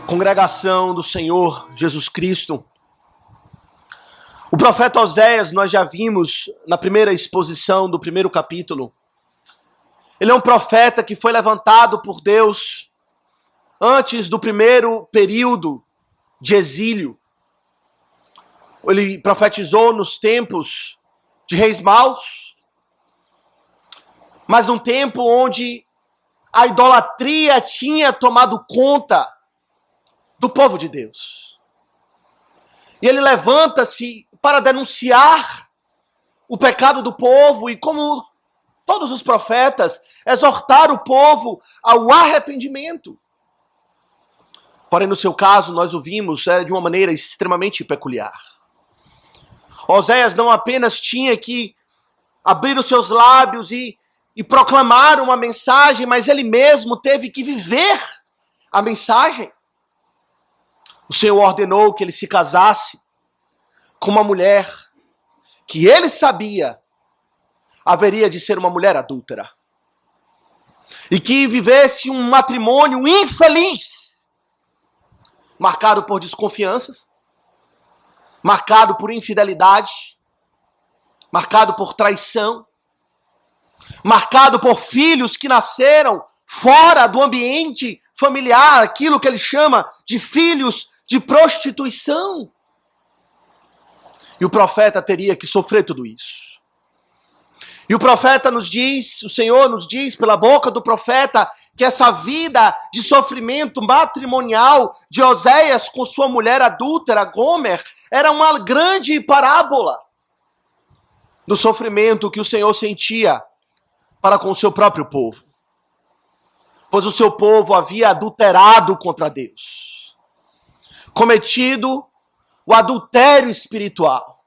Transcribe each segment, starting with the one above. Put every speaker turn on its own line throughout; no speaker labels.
Congregação do Senhor Jesus Cristo. O profeta Oséias, nós já vimos na primeira exposição do primeiro capítulo. Ele é um profeta que foi levantado por Deus antes do primeiro período de exílio. Ele profetizou nos tempos de reis maus, mas num tempo onde a idolatria tinha tomado conta do povo de Deus. E ele levanta-se para denunciar o pecado do povo e, como todos os profetas, exortar o povo ao arrependimento. Porém, no seu caso, nós o vimos de uma maneira extremamente peculiar. Oséias não apenas tinha que abrir os seus lábios e proclamar uma mensagem, mas ele mesmo teve que viver a mensagem. O Senhor ordenou que ele se casasse com uma mulher que ele sabia haveria de ser uma mulher adúltera. E que vivesse um matrimônio infeliz, marcado por desconfianças, marcado por infidelidade, marcado por traição, marcado por filhos que nasceram fora do ambiente familiar, aquilo que ele chama de filhos de prostituição. E o profeta teria que sofrer tudo isso. E o profeta nos diz, o Senhor nos diz pela boca do profeta, que essa vida de sofrimento matrimonial de Oséias com sua mulher adúltera, Gomer, era uma grande parábola do sofrimento que o Senhor sentia para com o seu próprio povo. Pois o seu povo havia adulterado contra Deus, cometido o adultério espiritual.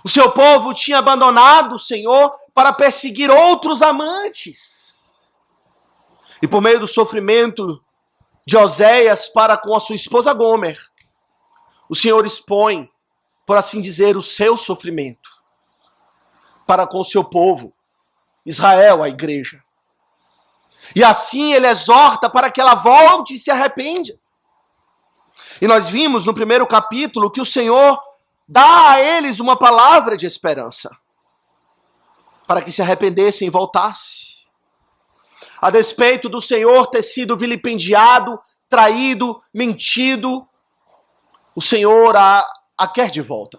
O seu povo tinha abandonado o Senhor para perseguir outros amantes. E por meio do sofrimento de Oséias para com a sua esposa Gomer, o Senhor expõe, por assim dizer, o seu sofrimento para com o seu povo, Israel, a igreja. E assim ele exorta para que ela volte e se arrependa. E nós vimos no primeiro capítulo que o Senhor dá a eles uma palavra de esperança, para que se arrependessem e voltassem. A despeito do Senhor ter sido vilipendiado, traído, mentido, o Senhor a quer de volta.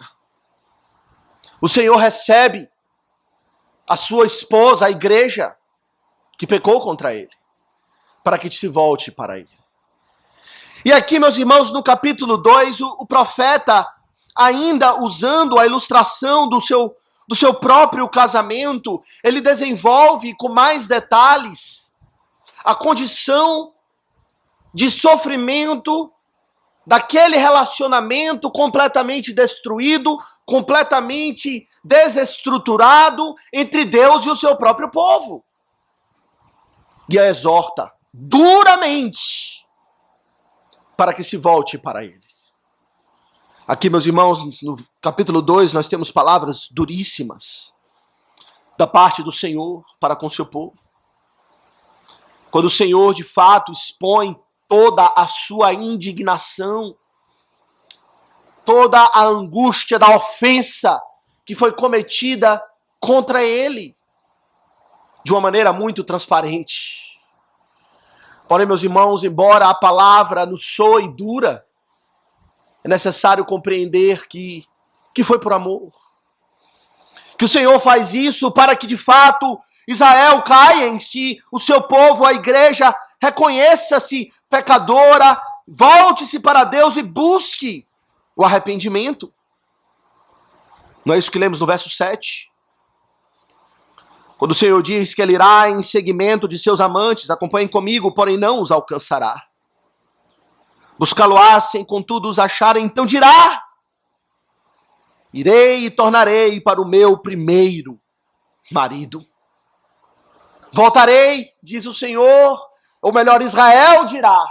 O Senhor recebe a sua esposa, a igreja, que pecou contra ele, para que se volte para ele. E aqui, meus irmãos, no capítulo 2, o profeta, ainda usando a ilustração do seu próprio casamento, ele desenvolve com mais detalhes a condição de sofrimento daquele relacionamento completamente destruído, completamente desestruturado entre Deus e o seu próprio povo. E a exorta duramente para que se volte para ele. Aqui, meus irmãos, no capítulo 2, nós temos palavras duríssimas da parte do Senhor para com o seu povo. Quando o Senhor, de fato, expõe toda a sua indignação, toda a angústia da ofensa que foi cometida contra ele, de uma maneira muito transparente. Porém, meus irmãos, embora a palavra nos soe dura, é necessário compreender que foi por amor. Que o Senhor faz isso para que, de fato, Israel caia em si, o seu povo, a igreja, reconheça-se pecadora, volte-se para Deus e busque o arrependimento. Não é isso que lemos no verso 7? Quando o Senhor diz que ele irá em seguimento de seus amantes, acompanhem comigo, porém não os alcançará. Buscá-lo-á sem contudo os acharem, então dirá: irei e tornarei para o meu primeiro marido. Voltarei, diz o Senhor, ou melhor, Israel dirá.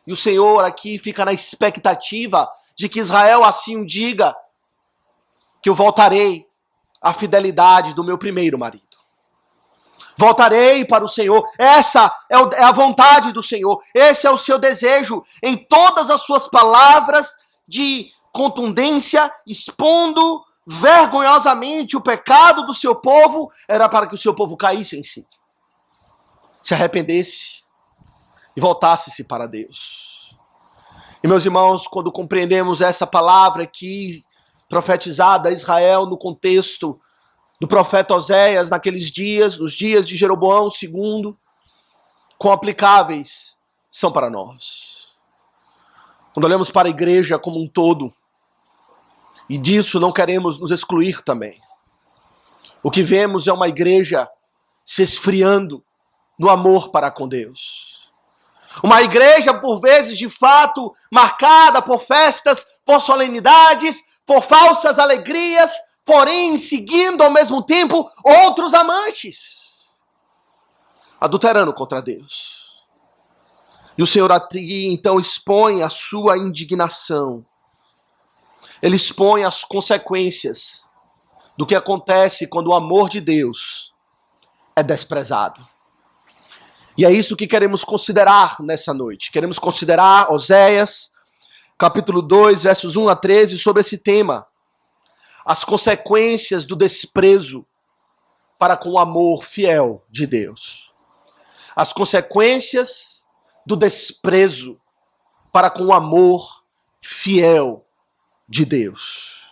E o Senhor aqui fica na expectativa de que Israel assim o diga, que eu voltarei à fidelidade do meu primeiro marido. Voltarei para o Senhor. Essa é a vontade do Senhor. Esse é o seu desejo em todas as suas palavras de contundência, expondo vergonhosamente o pecado do seu povo, era para que o seu povo caísse em si, se arrependesse e voltasse-se para Deus. E meus irmãos, quando compreendemos essa palavra aqui, profetizada a Israel no contexto do profeta Oséias naqueles dias, nos dias de Jeroboão II, quão aplicáveis são para nós. Quando olhamos para a igreja como um todo, e disso não queremos nos excluir também, o que vemos é uma igreja se esfriando no amor para com Deus. Uma igreja, por vezes, de fato, marcada por festas, por solenidades, por falsas alegrias, porém seguindo ao mesmo tempo outros amantes, adulterando contra Deus. E o Senhor aqui então expõe a sua indignação. Ele expõe as consequências do que acontece quando o amor de Deus é desprezado. E é isso que queremos considerar nessa noite. Queremos considerar Oséias, capítulo 2, versos 1 a 13, sobre esse tema. As consequências do desprezo para com o amor fiel de Deus. As consequências do desprezo para com o amor fiel de Deus.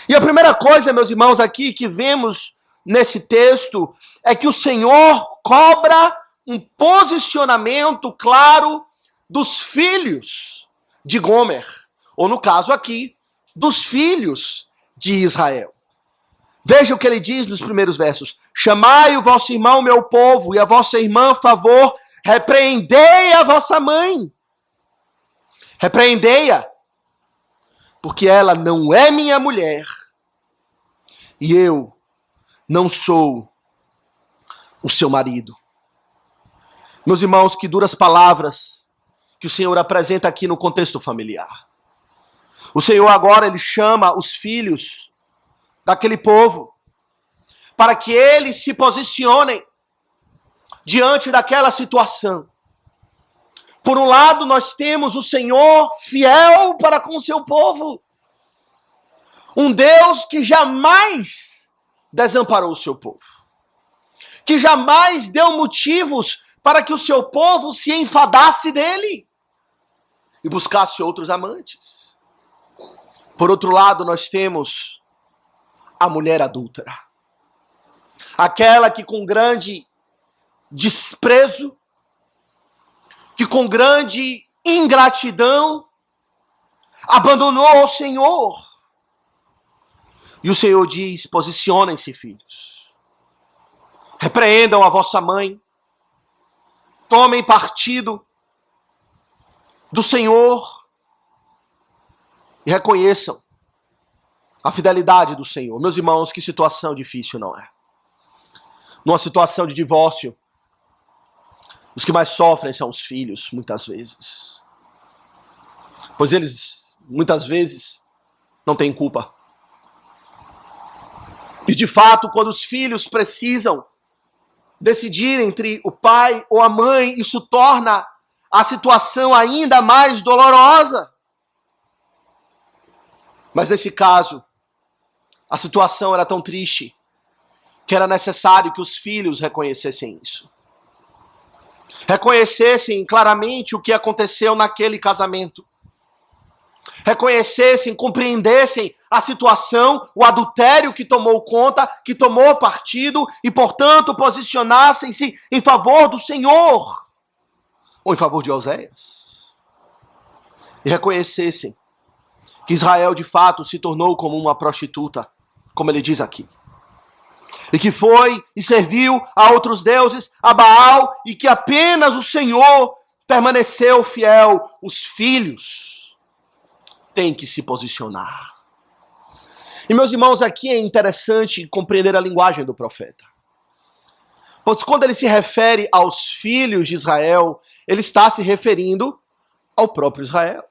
E a primeira coisa, meus irmãos, aqui que vemos nesse texto é que o Senhor cobra um posicionamento claro dos filhos de Gomer, ou no caso aqui, dos filhos de Israel. Veja o que ele diz nos primeiros versos: chamai o vosso irmão, meu povo, e a vossa irmã, favor, repreendei a vossa mãe. Repreendei-a, porque ela não é minha mulher, e eu não sou o seu marido. Meus irmãos, que duras palavras que o Senhor apresenta aqui no contexto familiar. O Senhor agora, ele chama os filhos daquele povo para que eles se posicionem diante daquela situação. Por um lado, nós temos o Senhor fiel para com o seu povo. Um Deus que jamais desamparou o seu povo. Que jamais deu motivos para que o seu povo se enfadasse dele e buscasse outros amantes. Por outro lado, nós temos a mulher adúltera. Aquela que com grande desprezo, que com grande ingratidão, abandonou o Senhor. E o Senhor diz: posicionem-se, filhos. Repreendam a vossa mãe. Tomem partido do Senhor. E reconheçam a fidelidade do Senhor. Meus irmãos, que situação difícil, não é? Numa situação de divórcio, os que mais sofrem são os filhos, muitas vezes. Pois eles, muitas vezes, não têm culpa. E de fato, quando os filhos precisam decidir entre o pai ou a mãe, isso torna a situação ainda mais dolorosa. Mas nesse caso, a situação era tão triste que era necessário que os filhos reconhecessem isso. Reconhecessem claramente o que aconteceu naquele casamento. Reconhecessem, compreendessem a situação, o adultério que tomou conta, que tomou partido e, portanto, posicionassem-se em favor do Senhor ou em favor de Oséias. E reconhecessem que Israel, de fato, se tornou como uma prostituta, como ele diz aqui. E que foi e serviu a outros deuses, a Baal, e que apenas o Senhor permaneceu fiel. Os filhos têm que se posicionar. E, meus irmãos, aqui é interessante compreender a linguagem do profeta. Pois quando ele se refere aos filhos de Israel, ele está se referindo ao próprio Israel.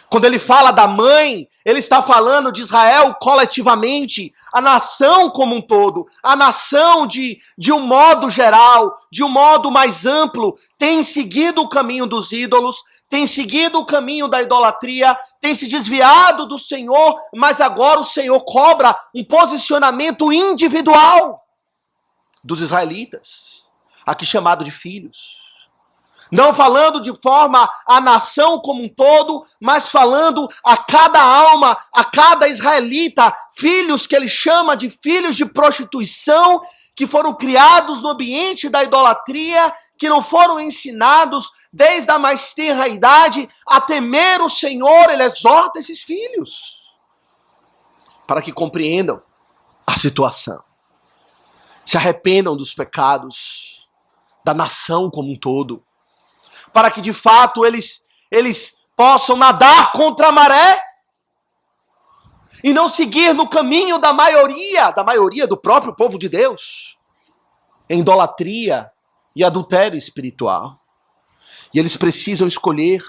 Quando ele fala da mãe, ele está falando de Israel coletivamente, a nação como um todo, a nação de um modo geral, de um modo mais amplo, tem seguido o caminho dos ídolos, tem seguido o caminho da idolatria, tem se desviado do Senhor, mas agora o Senhor cobra um posicionamento individual dos israelitas, aqui chamado de filhos. Não falando de forma a nação como um todo, mas falando a cada alma, a cada israelita, filhos que ele chama de filhos de prostituição, que foram criados no ambiente da idolatria, que não foram ensinados desde a mais tenra idade a temer o Senhor. Ele exorta esses filhos para que compreendam a situação, se arrependam dos pecados da nação como um todo, para que de fato eles possam nadar contra a maré e não seguir no caminho da maioria do próprio povo de Deus, em idolatria e adultério espiritual. E eles precisam escolher,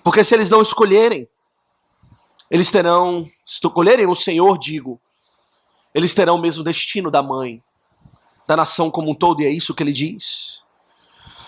porque se eles não escolherem, eles terão, se escolherem o Senhor, digo, eles terão o mesmo destino da mãe, da nação como um todo, e é isso que ele diz.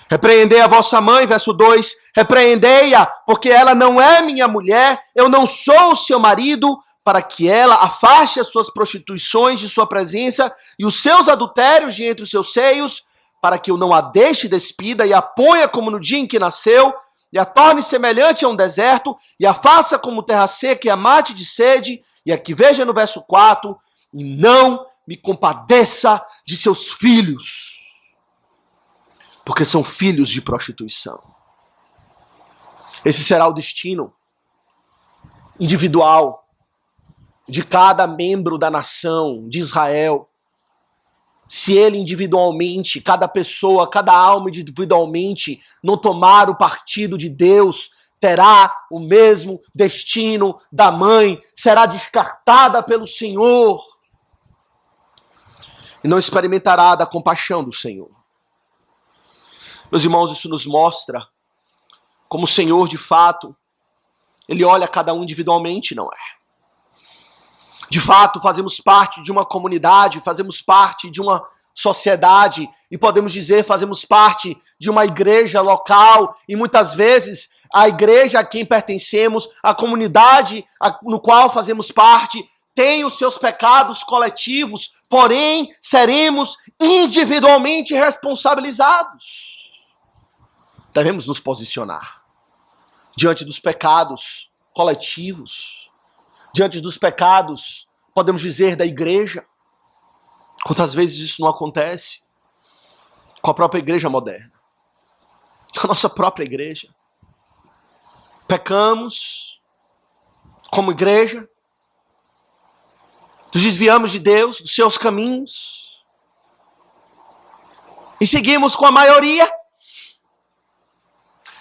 Repreendei a vossa mãe, verso 2, repreendei-a, porque ela não é minha mulher, eu não sou o seu marido, para que ela afaste as suas prostituições de sua presença e os seus adultérios de entre os seus seios, para que eu não a deixe despida e a ponha como no dia em que nasceu, e a torne semelhante a um deserto, e a faça como terra seca e a mate de sede. E aqui veja no verso 4, e não me compadeça de seus filhos, porque são filhos de prostituição. Esse será o destino individual de cada membro da nação de Israel. Se ele individualmente, cada pessoa, cada alma individualmente não tomar o partido de Deus, terá o mesmo destino da mãe, será descartada pelo Senhor e não experimentará da compaixão do Senhor. Meus irmãos, isso nos mostra como o Senhor, de fato, ele olha cada um individualmente, não é? De fato, fazemos parte de uma comunidade, fazemos parte de uma sociedade e podemos dizer, fazemos parte de uma igreja local e muitas vezes a igreja a quem pertencemos, a comunidade no qual fazemos parte, tem os seus pecados coletivos, porém seremos individualmente responsabilizados. Devemos nos posicionar diante dos pecados coletivos, diante dos pecados, podemos dizer, da igreja. Quantas vezes isso não acontece com a própria igreja moderna, com a nossa própria igreja? Pecamos como igreja, nos desviamos de Deus, dos seus caminhos, e seguimos com a maioria.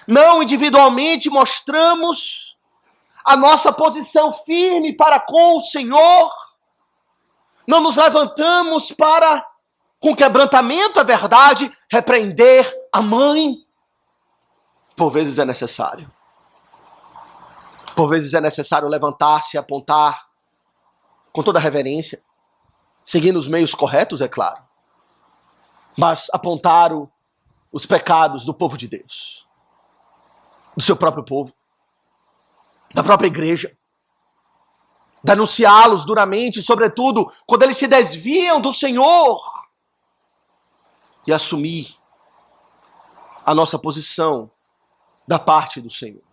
Não individualmente mostramos a nossa posição firme para com o Senhor. Não nos levantamos para, com quebrantamento, é verdade, repreender a mãe. Por vezes é necessário. Por vezes é necessário levantar-se e apontar com toda reverência, seguindo os meios corretos, é claro, mas apontar os pecados do povo de Deus, do seu próprio povo, da própria igreja, denunciá-los duramente, sobretudo quando eles se desviam do Senhor, e assumir a nossa posição da parte do Senhor.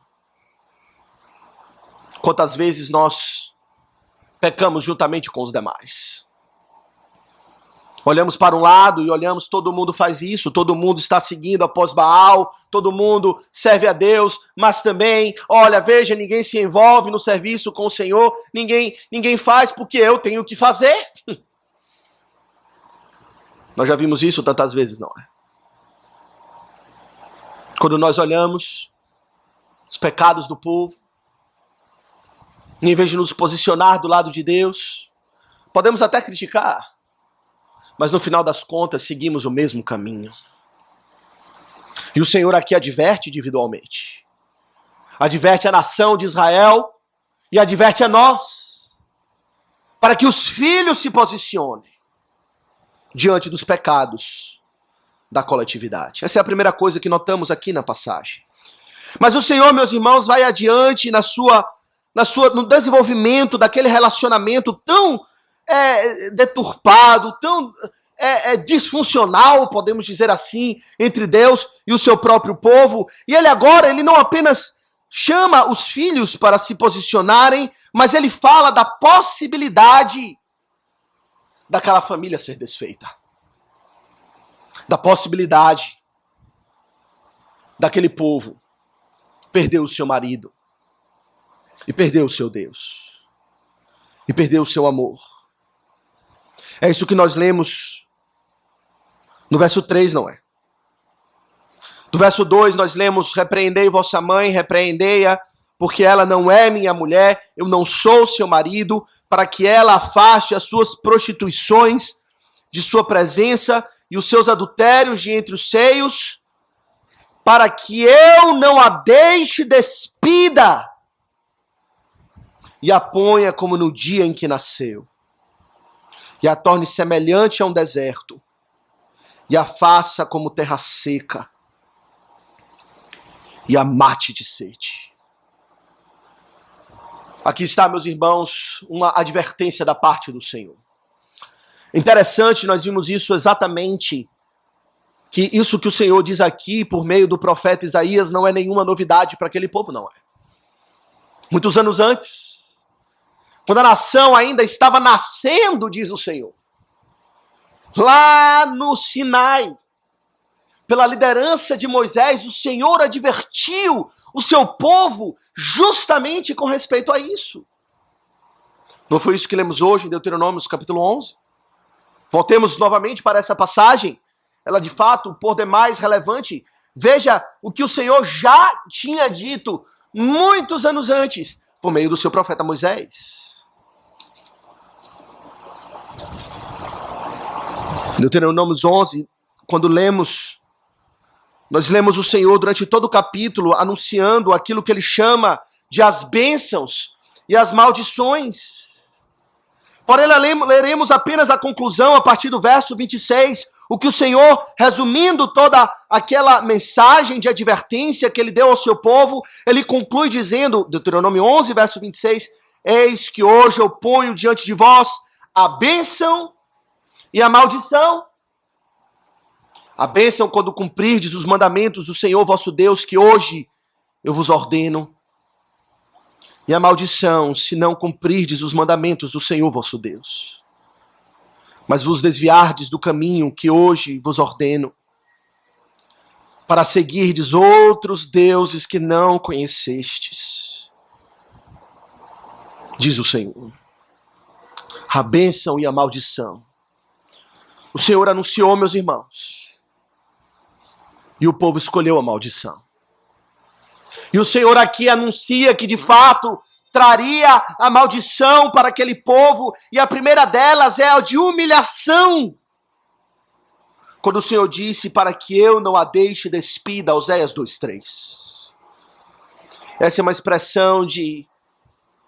Quantas vezes nós pecamos juntamente com os demais? Olhamos para um lado e olhamos, todo mundo faz isso, todo mundo está seguindo após Baal, todo mundo serve a Deus, mas também, olha, veja, ninguém se envolve no serviço com o Senhor, ninguém faz porque eu tenho que fazer. Nós já vimos isso tantas vezes, não é? Quando nós olhamos os pecados do povo, em vez de nos posicionar do lado de Deus, podemos até criticar, mas no final das contas seguimos o mesmo caminho. E o Senhor aqui adverte individualmente. adverte a nação de Israel e adverte a nós, para que os filhos se posicionem diante dos pecados da coletividade. Essa é a primeira coisa que notamos aqui na passagem. Mas o Senhor, meus irmãos, vai adiante no desenvolvimento daquele relacionamento tão deturpado, tão disfuncional, podemos dizer assim, entre Deus e o seu próprio povo. E ele não apenas chama os filhos para se posicionarem, mas ele fala da possibilidade daquela família ser desfeita. Da possibilidade daquele povo perder o seu marido, e perder o seu Deus, e perder o seu amor. É isso que nós lemos no verso 3, não é? Do verso 2 nós lemos: repreendei vossa mãe, repreendei-a, porque ela não é minha mulher, eu não sou seu marido, para que ela afaste as suas prostituições de sua presença e os seus adultérios de entre os seios, para que eu não a deixe despida e a ponha como no dia em que nasceu, e a torne semelhante a um deserto, e a faça como terra seca, e a mate de sede. Aqui está, meus irmãos, uma advertência da parte do Senhor. Interessante, nós vimos isso exatamente, que isso que o Senhor diz aqui por meio do profeta Isaías não é nenhuma novidade para aquele povo, não é. Muitos anos antes, quando a nação ainda estava nascendo, diz o Senhor, lá no Sinai, pela liderança de Moisés, o Senhor advertiu o seu povo justamente com respeito a isso. Não foi isso que lemos hoje em Deuteronômio, capítulo 11? Voltemos novamente para essa passagem, ela de fato, por demais, relevante. Veja o que o Senhor já tinha dito muitos anos antes, por meio do seu profeta Moisés. Deuteronômio 11, quando nós lemos o Senhor durante todo o capítulo anunciando aquilo que ele chama de as bênçãos e as maldições. Porém, leremos apenas a conclusão a partir do verso 26, o que o Senhor, resumindo toda aquela mensagem de advertência que ele deu ao seu povo, ele conclui dizendo, Deuteronômio 11, verso 26, eis que hoje eu ponho diante de vós a bênção e a maldição. A bênção quando cumprirdes os mandamentos do Senhor vosso Deus, que hoje eu vos ordeno. E a maldição, se não cumprirdes os mandamentos do Senhor vosso Deus, mas vos desviardes do caminho que hoje vos ordeno, para seguirdes outros deuses que não conhecestes, diz o Senhor. A bênção e a maldição. O Senhor anunciou, meus irmãos, e o povo escolheu a maldição. E o Senhor aqui anuncia que de fato traria a maldição para aquele povo, e a primeira delas é a de humilhação. Quando o Senhor disse, para que eu não a deixe despida, Oséias 2:3. Essa é uma expressão de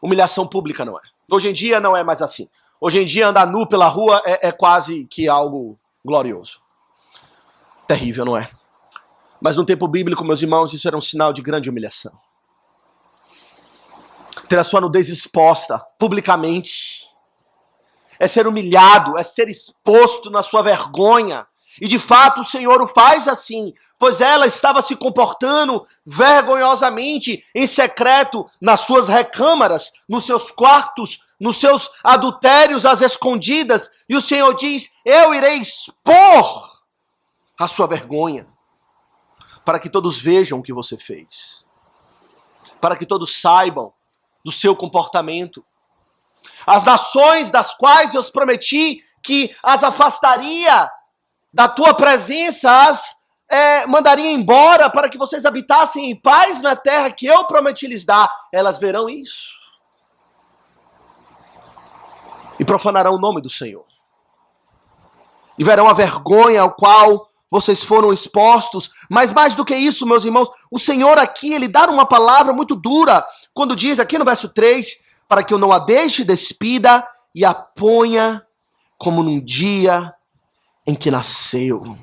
humilhação pública, não é? Hoje em dia não é mais assim. Hoje em dia andar nu pela rua é quase que algo glorioso. Terrível, não é? Mas no tempo bíblico, meus irmãos, isso era um sinal de grande humilhação. Ter a sua nudez exposta publicamente é ser humilhado, é ser exposto na sua vergonha. E de fato o Senhor o faz assim, pois ela estava se comportando vergonhosamente em secreto nas suas recâmaras, nos seus quartos, nos seus adultérios às escondidas. E o Senhor diz, eu irei expor a sua vergonha, para que todos vejam o que você fez, para que todos saibam do seu comportamento. As nações das quais eu prometi que as afastaria da tua presença, as mandaria embora para que vocês habitassem em paz na terra que eu prometi lhes dar, elas verão isso e profanarão o nome do Senhor, e verão a vergonha ao qual vocês foram expostos, mas mais do que isso, meus irmãos, o Senhor aqui, ele dá uma palavra muito dura, quando diz aqui no verso 3, para que eu não a deixe despida e a ponha como num dia em que nasceu.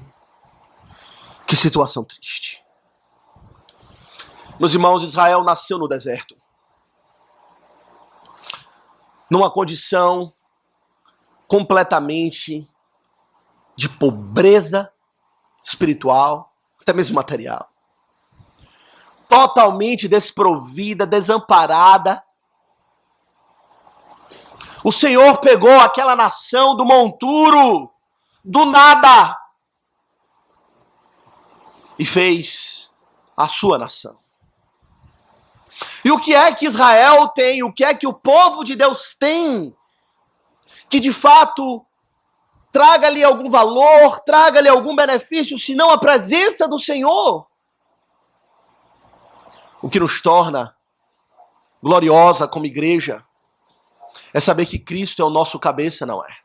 Que situação triste. Meus irmãos, Israel nasceu no deserto, numa condição completamente de pobreza espiritual, até mesmo material. Totalmente desprovida, desamparada. O Senhor pegou aquela nação do monturo, do nada, e fez a sua nação. E o que é que Israel tem? O que é que o povo de Deus tem? Que de fato traga-lhe algum valor, traga-lhe algum benefício, senão a presença do Senhor. O que nos torna gloriosa como igreja é saber que Cristo é o nosso cabeça, não é?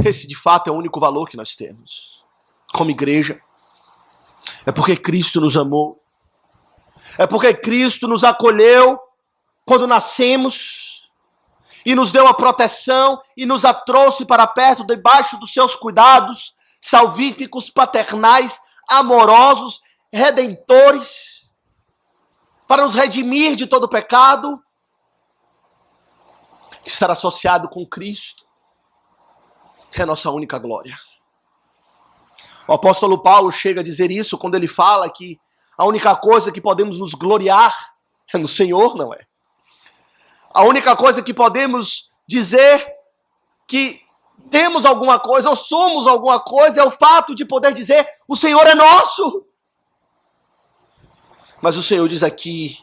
Esse de fato é o único valor que nós temos como igreja. É porque Cristo nos amou. É porque Cristo nos acolheu quando nascemos e nos deu a proteção e nos a trouxe para perto, debaixo dos seus cuidados salvíficos, paternais, amorosos, redentores, para nos redimir de todo pecado. Estar associado com Cristo é a nossa única glória. O apóstolo Paulo chega a dizer isso quando ele fala que a única coisa que podemos nos gloriar é no Senhor, não é? A única coisa que podemos dizer que temos alguma coisa ou somos alguma coisa é o fato de poder dizer: o Senhor é nosso. Mas o Senhor diz aqui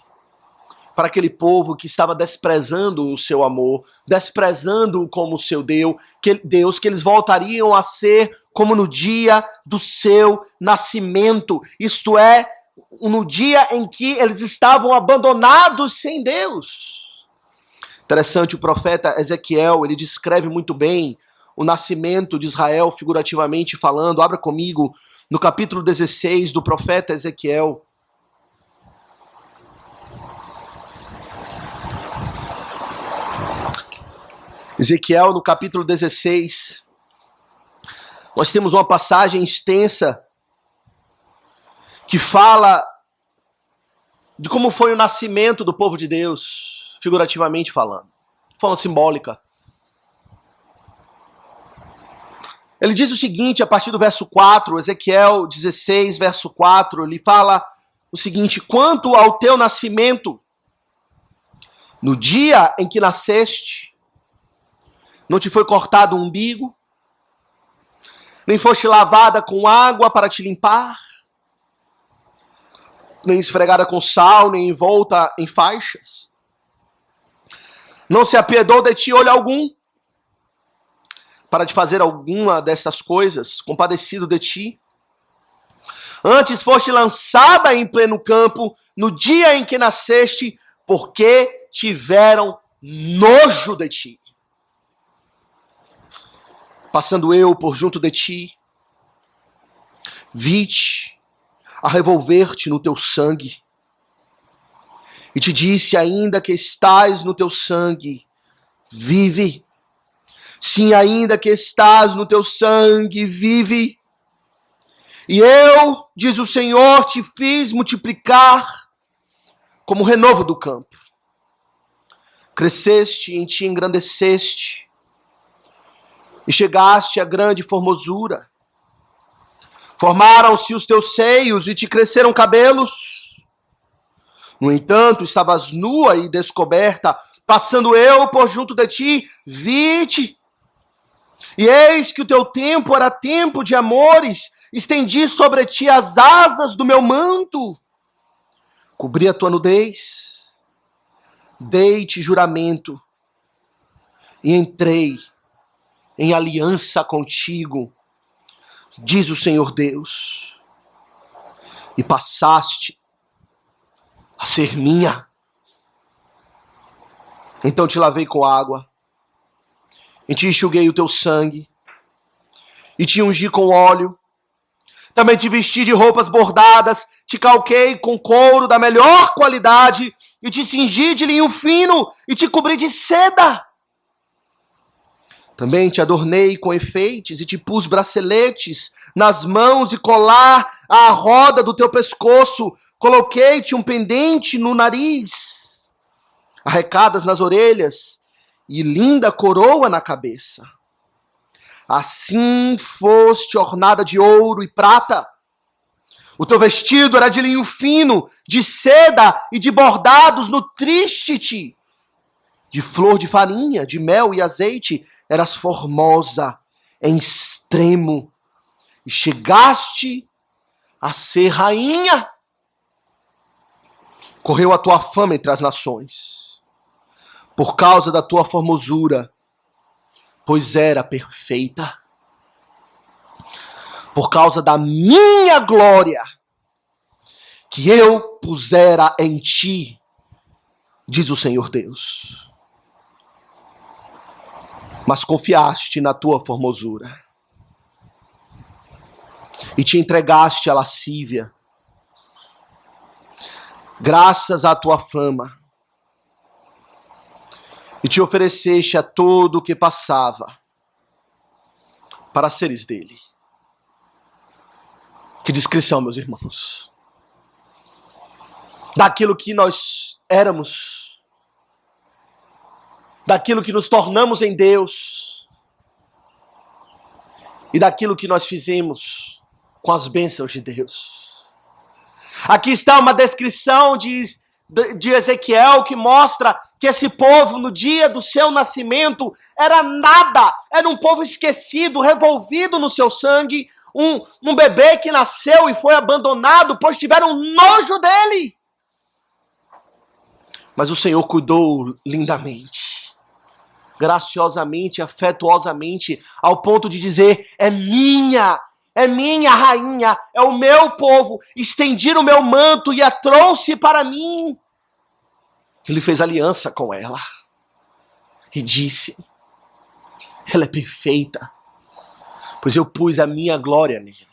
para aquele povo que estava desprezando o seu amor, desprezando-o como seu Deus, que eles voltariam a ser como no dia do seu nascimento, isto é, no dia em que eles estavam abandonados sem Deus. Interessante, o profeta Ezequiel, ele descreve muito bem o nascimento de Israel, figurativamente falando. Abra comigo no capítulo 16 do profeta Ezequiel. Ezequiel, no capítulo 16, nós temos uma passagem extensa que fala de como foi o nascimento do povo de Deus, figurativamente falando, de forma simbólica. Ele diz o seguinte, a partir do verso 4, Ezequiel 16, verso 4, ele fala o seguinte: quanto ao teu nascimento, no dia em que nasceste, não te foi cortado o umbigo, nem foste lavada com água para te limpar, nem esfregada com sal, nem envolta em faixas. Não se apiedou de ti olho algum, para te fazer alguma dessas coisas, compadecido de ti. Antes foste lançada em pleno campo, no dia em que nasceste, porque tiveram nojo de ti. Passando eu por junto de ti, vi-te a revolver-te no teu sangue, e te disse: ainda que estás no teu sangue, vive. Sim, ainda que estás no teu sangue, vive. E eu, diz o Senhor, te fiz multiplicar como o renovo do campo. Cresceste, em ti engrandeceste, e chegaste a grande formosura. Formaram-se os teus seios e te cresceram cabelos. No entanto, estavas nua e descoberta. Passando eu por junto de ti, vi-te. E eis que o teu tempo era tempo de amores. Estendi sobre ti as asas do meu manto. Cobri a tua nudez. Dei-te juramento. E entrei em aliança contigo, diz o Senhor Deus, e passaste a ser minha. Então te lavei com água, e te enxuguei o teu sangue, e te ungi com óleo, Também te vesti de roupas bordadas, te calquei com couro da melhor qualidade, e te cingi de linho fino, e te cobri de seda. Também te adornei com enfeites, e te pus braceletes nas mãos e colar à roda do teu pescoço. Coloquei-te um pendente no nariz, arrecadas nas orelhas, e linda coroa na cabeça. Assim foste ornada de ouro e prata. O teu vestido era de linho fino, de seda e de bordados. Nutriste-te de flor de farinha, de mel e azeite. Eras formosa em extremo e chegaste a ser rainha. Correu a tua fama entre as nações, por causa da tua formosura, pois era perfeita. Por causa da minha glória, que eu pusera em ti, diz o Senhor Deus. Mas confiaste na tua formosura, e te entregaste à lascívia, graças à tua fama, e te ofereceste a todo o que passava, para seres dele. Que descrição, meus irmãos, daquilo que nós éramos, daquilo que nos tornamos em Deus, e daquilo que nós fizemos com as bênçãos de Deus. Aqui está uma descrição de Ezequiel que mostra que esse povo, no dia do seu nascimento, era nada, era um povo esquecido, revolvido no seu sangue, um bebê que nasceu e foi abandonado, pois tiveram nojo dele. Mas o Senhor cuidou lindamente, graciosamente, afetuosamente, ao ponto de dizer: é minha rainha, é o meu povo, estendi o meu manto e a trouxe para mim. Ele fez aliança com ela e disse: ela é perfeita, pois eu pus a minha glória nele.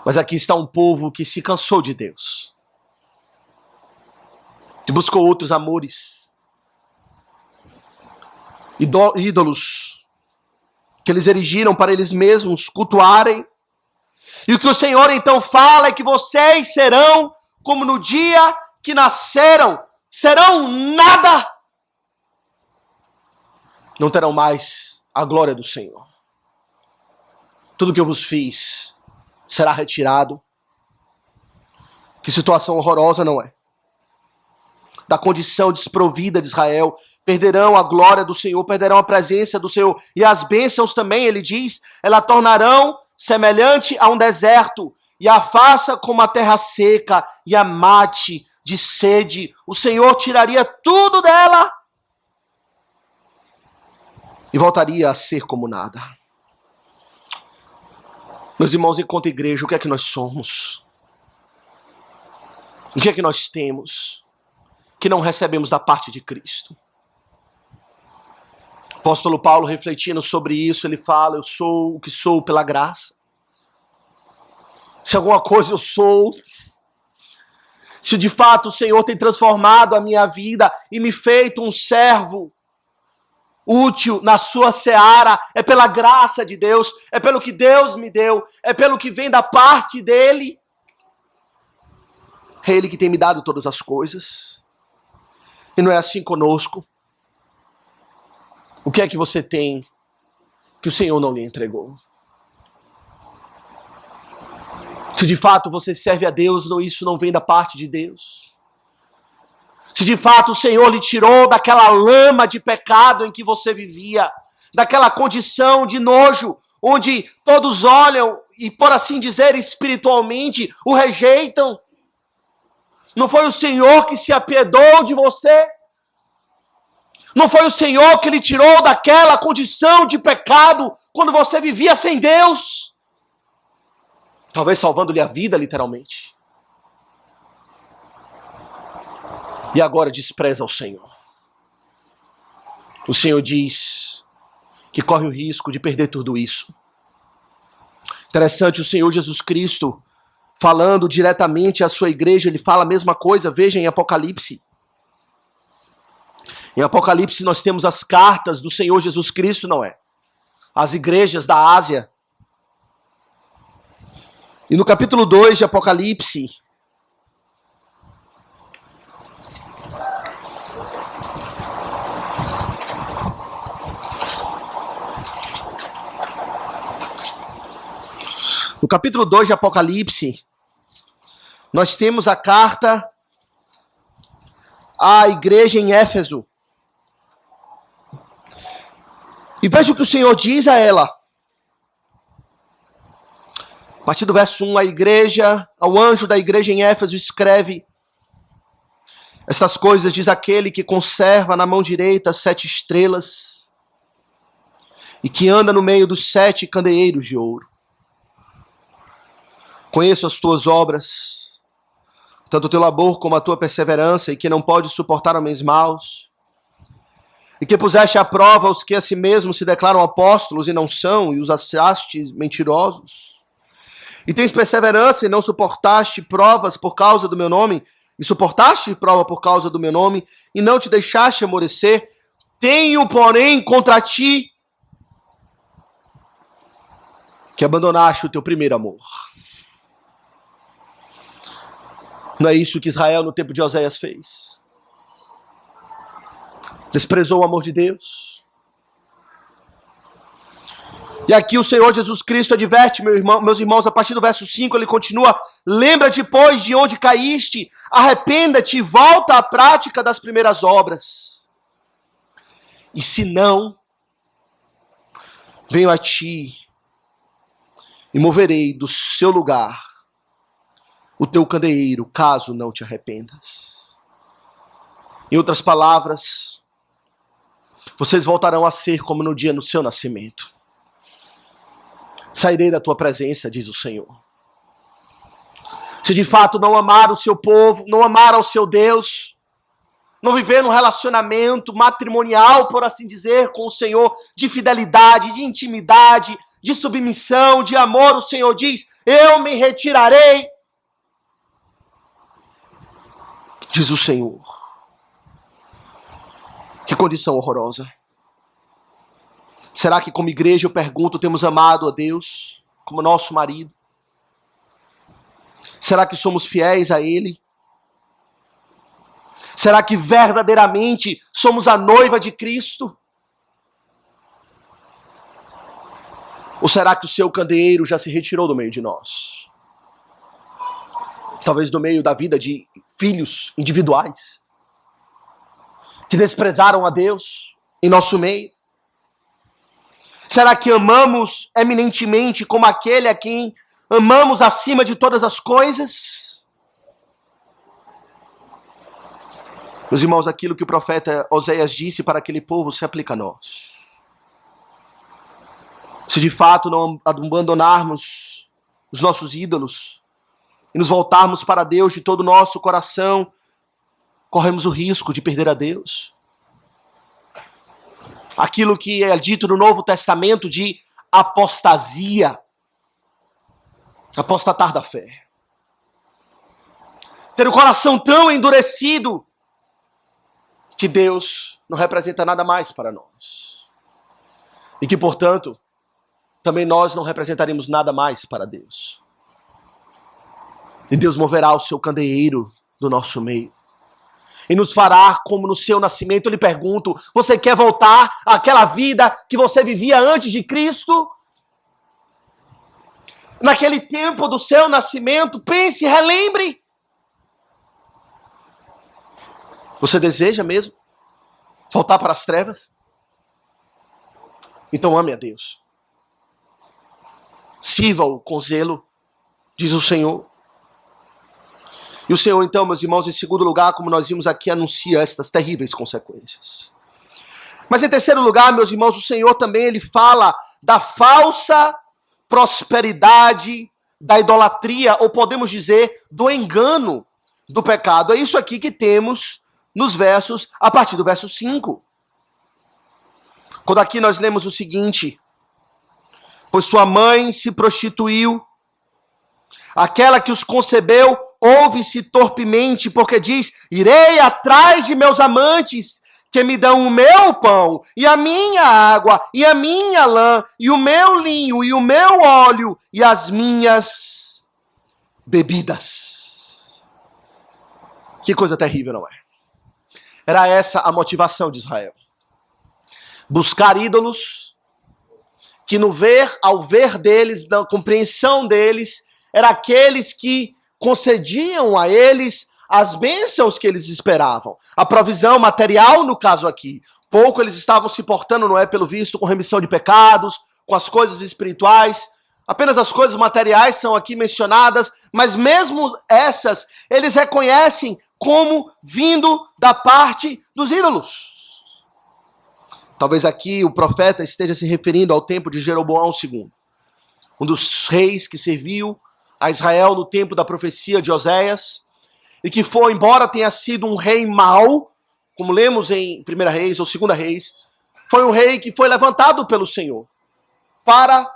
Mas aqui está um povo que se cansou de Deus, que buscou outros amores, ídolos que eles erigiram para eles mesmos cultuarem. E o que o Senhor então fala é que vocês serão como no dia que nasceram, serão nada, não terão mais a glória do Senhor. Tudo que eu vos fiz será retirado. Que situação horrorosa, não é? Da condição desprovida de Israel, perderão a glória do Senhor, perderão a presença do Senhor, e as bênçãos também, ele diz, elas tornarão semelhante a um deserto, e a faça como a terra seca, e a mate de sede. O Senhor tiraria tudo dela e voltaria a ser como nada. Meus irmãos, enquanto igreja, o que é que nós somos? O que é que nós temos que não recebemos da parte de Cristo? O apóstolo Paulo, refletindo sobre isso, ele fala: eu sou o que sou pela graça. Se alguma coisa eu sou, se de fato o Senhor tem transformado a minha vida e me feito um servo útil na sua seara, é pela graça de Deus, é pelo que Deus me deu, é pelo que vem da parte dele. É ele que tem me dado todas as coisas. E não é assim conosco. O que é que você tem que o Senhor não lhe entregou? Se de fato você serve a Deus, isso não vem da parte de Deus. Se de fato o Senhor lhe tirou daquela lama de pecado em que você vivia, daquela condição de nojo, onde todos olham e, por assim dizer, espiritualmente, o rejeitam. Não foi o Senhor que se apiedou de você? Não foi o Senhor que lhe tirou daquela condição de pecado quando você vivia sem Deus? Talvez salvando-lhe a vida, literalmente. E agora despreza o Senhor. O Senhor diz que corre o risco de perder tudo isso. Interessante, o Senhor Jesus Cristo, falando diretamente à sua igreja, ele fala a mesma coisa. Veja em Apocalipse. Em Apocalipse nós temos as cartas do Senhor Jesus Cristo, não é? As igrejas da Ásia. E no capítulo 2 de Apocalipse, no capítulo 2 de Apocalipse, nós temos a carta à igreja em Éfeso. E veja o que o Senhor diz a ela. A partir do verso 1, ao anjo da igreja em Éfeso escreve: estas coisas diz aquele que conserva na mão direita 7 estrelas e que anda no meio dos 7 candeeiros de ouro. Conheço as tuas obras, tanto o teu labor como a tua perseverança, e que não pode suportar homens maus, e que puseste à prova os que a si mesmos se declaram apóstolos e não são, e os achastes mentirosos. E tens perseverança e não suportaste provas por causa do meu nome, e suportaste prova por causa do meu nome, e não te deixaste amolecer. Tenho, porém, contra ti que abandonaste o teu primeiro amor. Não é isso que Israel no tempo de Oséias fez? Desprezou o amor de Deus. E aqui o Senhor Jesus Cristo adverte, meus irmãos, a partir do verso 5, ele continua: lembra-te, pois, de onde caíste, arrependa-te e volta à prática das primeiras obras. E se não, venho a ti e moverei do seu lugar o teu candeeiro, caso não te arrependas. Em outras palavras, vocês voltarão a ser como no dia do seu nascimento. Sairei da tua presença, diz o Senhor. Se de fato não amar o seu povo, não amar ao seu Deus, não viver num relacionamento matrimonial, por assim dizer, com o Senhor, de fidelidade, de intimidade, de submissão, de amor, o Senhor diz: eu me retirarei, diz o Senhor. Que condição horrorosa. Será que como igreja, eu pergunto, temos amado a Deus como nosso marido? Será que somos fiéis a Ele? Será que verdadeiramente somos a noiva de Cristo? Ou será que o seu candeeiro já se retirou do meio de nós? Talvez do meio da vida de filhos individuais que desprezaram a Deus em nosso meio? Será que amamos eminentemente como aquele a quem amamos acima de todas as coisas? Meus irmãos, aquilo que o profeta Oséias disse para aquele povo se aplica a nós. Se de fato não abandonarmos os nossos ídolos e nos voltarmos para Deus de todo o nosso coração, corremos o risco de perder a Deus. Aquilo que é dito no Novo Testamento de apostasia, apostatar da fé. Ter o coração tão endurecido que Deus não representa nada mais para nós. E que, portanto, também nós não representaremos nada mais para Deus. E Deus moverá o seu candeeiro do nosso meio. E nos fará como no seu nascimento. Eu lhe pergunto: você quer voltar àquela vida que você vivia antes de Cristo? Naquele tempo do seu nascimento, pense, relembre. Você deseja mesmo voltar para as trevas? Então ame a Deus. Sirva-o com zelo, diz o Senhor. E o Senhor, então, meus irmãos, em segundo lugar, como nós vimos aqui, anuncia estas terríveis consequências. Mas em terceiro lugar, meus irmãos, o Senhor também ele fala da falsa prosperidade, da idolatria, ou podemos dizer, do engano do pecado. É isso aqui que temos nos versos, a partir do verso 5. Quando aqui nós lemos o seguinte: pois sua mãe se prostituiu. Aquela que os concebeu ouve-se torpemente, porque diz: irei atrás de meus amantes, que me dão o meu pão, e a minha água, e a minha lã, e o meu linho, e o meu óleo, e as minhas bebidas. Que coisa terrível, não é? Era essa a motivação de Israel. Buscar ídolos, que ao ver deles, na compreensão deles, eram aqueles que concediam a eles as bênçãos que eles esperavam. A provisão material, no caso aqui. Pouco eles estavam se portando, não é, pelo visto, com remissão de pecados, com as coisas espirituais. Apenas as coisas materiais são aqui mencionadas, mas mesmo essas, eles reconhecem como vindo da parte dos ídolos. Talvez aqui o profeta esteja se referindo ao tempo de Jeroboão II, um dos reis que serviu a Israel no tempo da profecia de Oséias, e que foi, embora tenha sido um rei mau, como lemos em 1 Reis ou 2 Reis, foi um rei que foi levantado pelo Senhor para,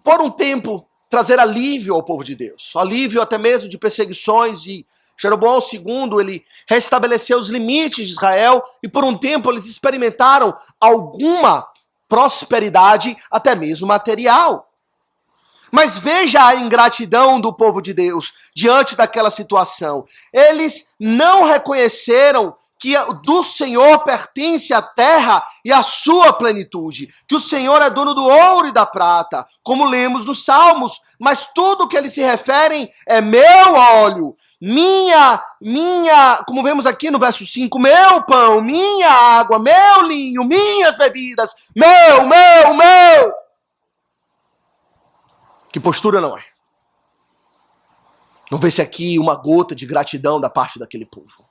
por um tempo, trazer alívio ao povo de Deus, alívio até mesmo de perseguições. E Jeroboão II, ele restabeleceu os limites de Israel, e por um tempo eles experimentaram alguma prosperidade, até mesmo material. Mas veja a ingratidão do povo de Deus diante daquela situação. Eles não reconheceram que do Senhor pertence a terra e a sua plenitude, que o Senhor é dono do ouro e da prata, como lemos nos Salmos, mas tudo que eles se referem é meu óleo, como vemos aqui no verso 5, meu pão, minha água, meu linho, minhas bebidas, meu. Que postura não é? Não vê-se aqui uma gota de gratidão da parte daquele povo.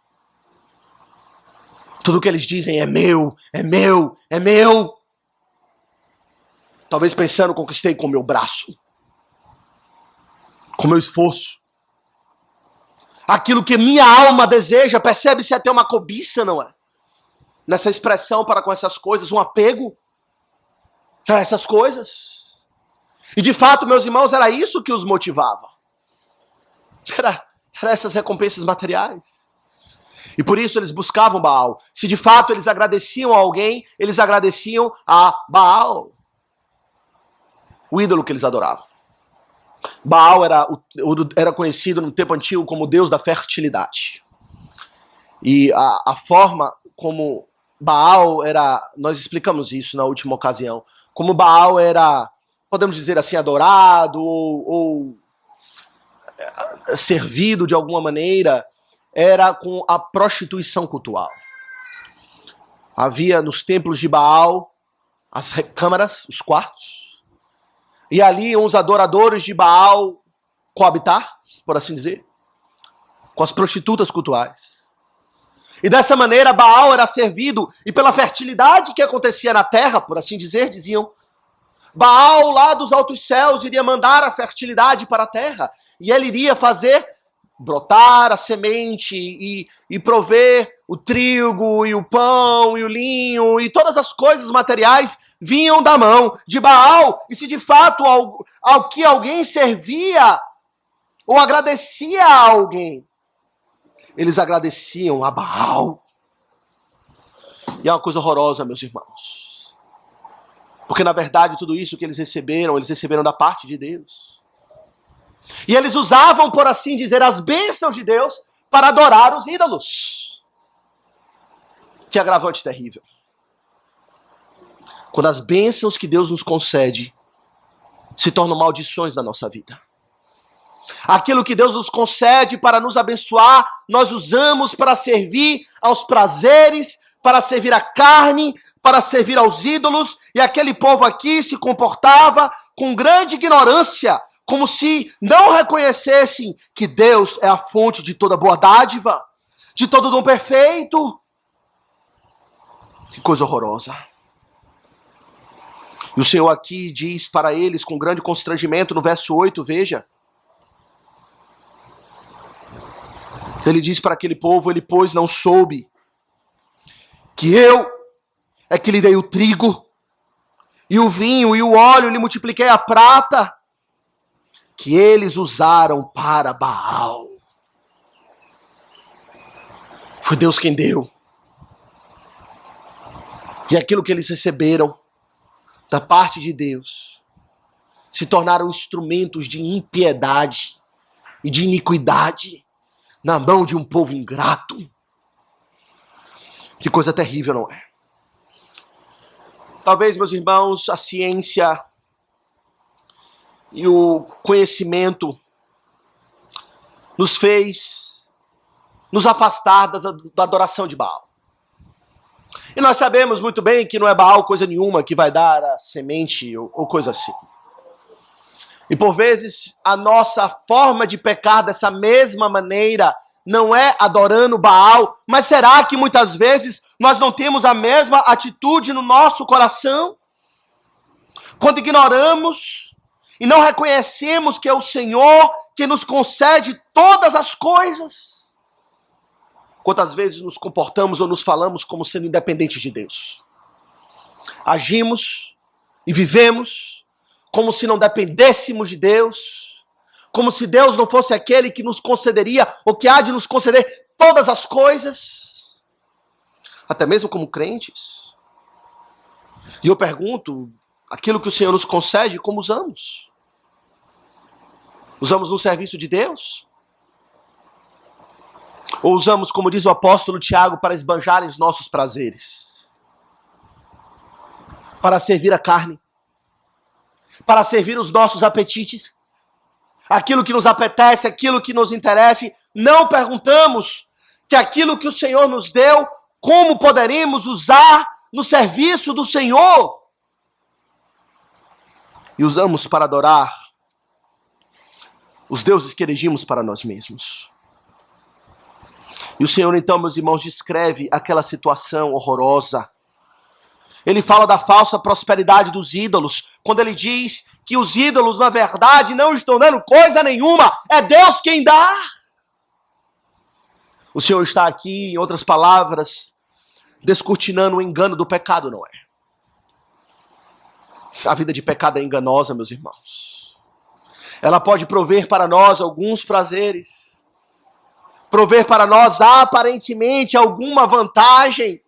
Tudo que eles dizem é meu. Talvez pensando, conquistei com o meu braço, com o meu esforço. Aquilo que minha alma deseja, percebe-se até uma cobiça, não é? Nessa expressão para com essas coisas, um apego a essas coisas. E de fato, meus irmãos, era isso que os motivava. Era essas recompensas materiais. E por isso eles buscavam Baal. Se de fato eles agradeciam a alguém, eles agradeciam a Baal, o ídolo que eles adoravam. Baal era conhecido no tempo antigo como o deus da fertilidade. E a forma como Baal era, nós explicamos isso na última ocasião, como Baal era, podemos dizer assim, adorado ou servido de alguma maneira, era com a prostituição cultural. Havia nos templos de Baal as recâmaras, os quartos, e ali os adoradores de Baal coabitar, por assim dizer, com as prostitutas cultuais. E dessa maneira Baal era servido, e pela fertilidade que acontecia na terra, por assim dizer, diziam, Baal lá dos altos céus iria mandar a fertilidade para a terra, e ele iria fazer brotar a semente e prover o trigo e o pão e o linho e todas as coisas materiais vinham da mão de Baal. E se de fato ao que alguém servia ou agradecia a alguém, eles agradeciam a Baal. E é uma coisa horrorosa, meus irmãos, porque na verdade tudo isso que eles receberam da parte de Deus. E eles usavam, por assim dizer, as bênçãos de Deus para adorar os ídolos. Que agravante terrível. Quando as bênçãos que Deus nos concede se tornam maldições na nossa vida. Aquilo que Deus nos concede para nos abençoar, nós usamos para servir aos prazeres, para servir à carne, para servir aos ídolos. E aquele povo aqui se comportava com grande ignorância, como se não reconhecessem que Deus é a fonte de toda boa dádiva, de todo dom perfeito. Que coisa horrorosa. E o Senhor aqui diz para eles com grande constrangimento no verso 8, veja. Ele diz para aquele povo, ele pois não soube que eu é que lhe dei o trigo e o vinho e o óleo, lhe multipliquei a prata, que eles usaram para Baal. Foi Deus quem deu. E aquilo que eles receberam da parte de Deus se tornaram instrumentos de impiedade e de iniquidade na mão de um povo ingrato. Que coisa terrível, não é? Talvez, meus irmãos, a ciência e o conhecimento nos fez nos afastar da adoração de Baal. E nós sabemos muito bem que não é Baal coisa nenhuma que vai dar a semente ou coisa assim. E por vezes a nossa forma de pecar dessa mesma maneira não é adorando Baal, mas será que muitas vezes nós não temos a mesma atitude no nosso coração? Quando ignoramos e não reconhecemos que é o Senhor que nos concede todas as coisas. Quantas vezes nos comportamos ou nos falamos como sendo independentes de Deus? Agimos e vivemos como se não dependêssemos de Deus, como se Deus não fosse aquele que nos concederia ou que há de nos conceder todas as coisas, até mesmo como crentes. E eu pergunto, aquilo que o Senhor nos concede, como usamos? Usamos no serviço de Deus? Ou usamos, como diz o apóstolo Tiago, para esbanjar os nossos prazeres? Para servir a carne? Para servir os nossos apetites? Aquilo que nos apetece, aquilo que nos interessa? Não perguntamos que aquilo que o Senhor nos deu, como poderemos usar no serviço do Senhor? E usamos para adorar os deuses que erigimos para nós mesmos. E o Senhor, então, meus irmãos, descreve aquela situação horrorosa. Ele fala da falsa prosperidade dos ídolos, quando ele diz que os ídolos, na verdade, não estão dando coisa nenhuma, é Deus quem dá. O Senhor está aqui, em outras palavras, descortinando o engano do pecado, não é? A vida de pecado é enganosa, meus irmãos. Ela pode prover para nós alguns prazeres, prover para nós aparentemente alguma vantagem,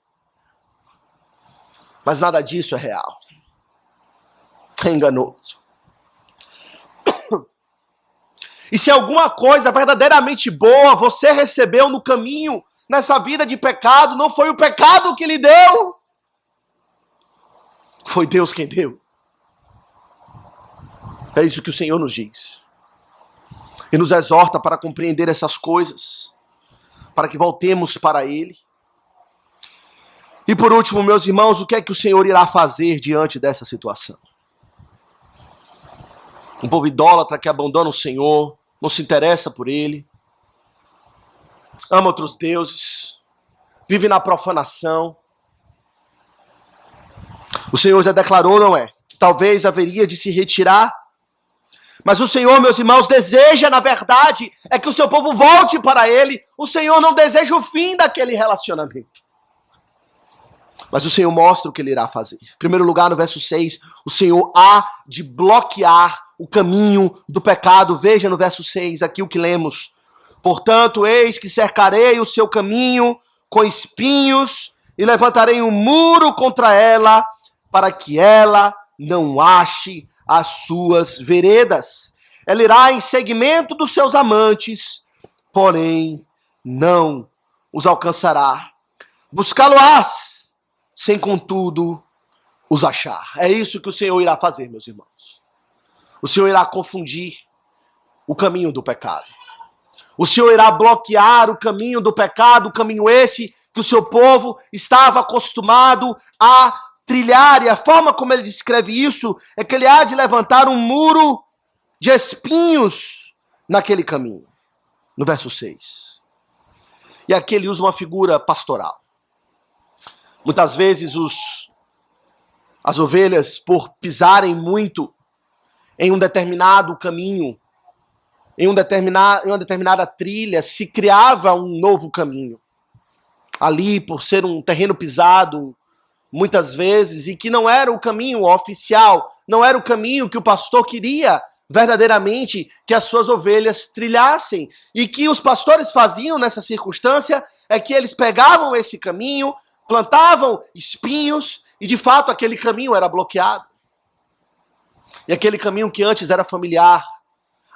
mas nada disso é real. É enganoso. E se alguma coisa verdadeiramente boa você recebeu no caminho, nessa vida de pecado, não foi o pecado que lhe deu, foi Deus quem deu. É isso que o Senhor nos diz. E nos exorta para compreender essas coisas, para que voltemos para Ele. E por último, meus irmãos, o que é que o Senhor irá fazer diante dessa situação? Um povo idólatra que abandona o Senhor, não se interessa por Ele, ama outros deuses, vive na profanação. O Senhor já declarou, não é? Que talvez haveria de se retirar. Mas o Senhor, meus irmãos, deseja, na verdade, é que o seu povo volte para Ele. O Senhor não deseja o fim daquele relacionamento. Mas o Senhor mostra o que Ele irá fazer. Em primeiro lugar, no verso 6, o Senhor há de bloquear o caminho do pecado. Veja no verso 6, aqui o que lemos. Portanto, eis que cercarei o seu caminho com espinhos e levantarei um muro contra ela, para que ela não ache as suas veredas. Ela irá em seguimento dos seus amantes, porém não os alcançará. Buscá-lo-ás, sem contudo os achar. É isso que o Senhor irá fazer, meus irmãos. O Senhor irá confundir o caminho do pecado. O Senhor irá bloquear o caminho do pecado, o caminho esse que o seu povo estava acostumado a trilhar, e a forma como ele descreve isso é que ele há de levantar um muro de espinhos naquele caminho, no verso 6. E aqui ele usa uma figura pastoral. Muitas vezes as ovelhas, por pisarem muito em um determinado caminho, em uma determinada trilha, se criava um novo caminho. Ali, por ser um terreno pisado, muitas vezes, e que não era o caminho oficial, não era o caminho que o pastor queria verdadeiramente que as suas ovelhas trilhassem. E que os pastores faziam nessa circunstância é que eles pegavam esse caminho, plantavam espinhos, e de fato aquele caminho era bloqueado. E aquele caminho que antes era familiar,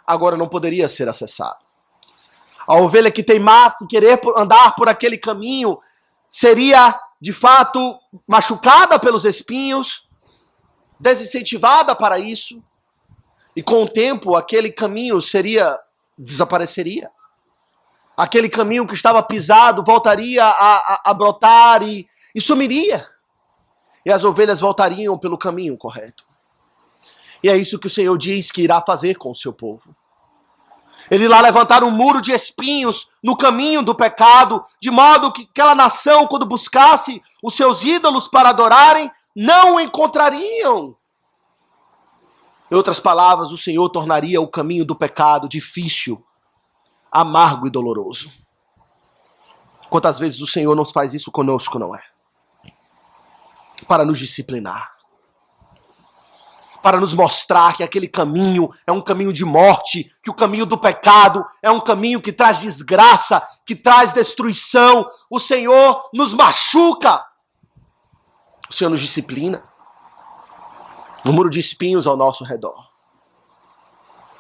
agora não poderia ser acessado. A ovelha que teimasse querer andar por aquele caminho seria, de fato, machucada pelos espinhos, desincentivada para isso, e com o tempo aquele caminho desapareceria. Aquele caminho que estava pisado voltaria a brotar e sumiria. E as ovelhas voltariam pelo caminho correto. E é isso que o Senhor diz que irá fazer com o seu povo. Ele irá levantar um muro de espinhos no caminho do pecado, de modo que aquela nação, quando buscasse os seus ídolos para adorarem, não o encontrariam. Em outras palavras, o Senhor tornaria o caminho do pecado difícil, amargo e doloroso. Quantas vezes o Senhor nos faz isso conosco, não é? Para nos disciplinar. Para nos mostrar que aquele caminho é um caminho de morte, que o caminho do pecado é um caminho que traz desgraça, que traz destruição. O Senhor nos machuca. O Senhor nos disciplina. Um muro de espinhos ao nosso redor.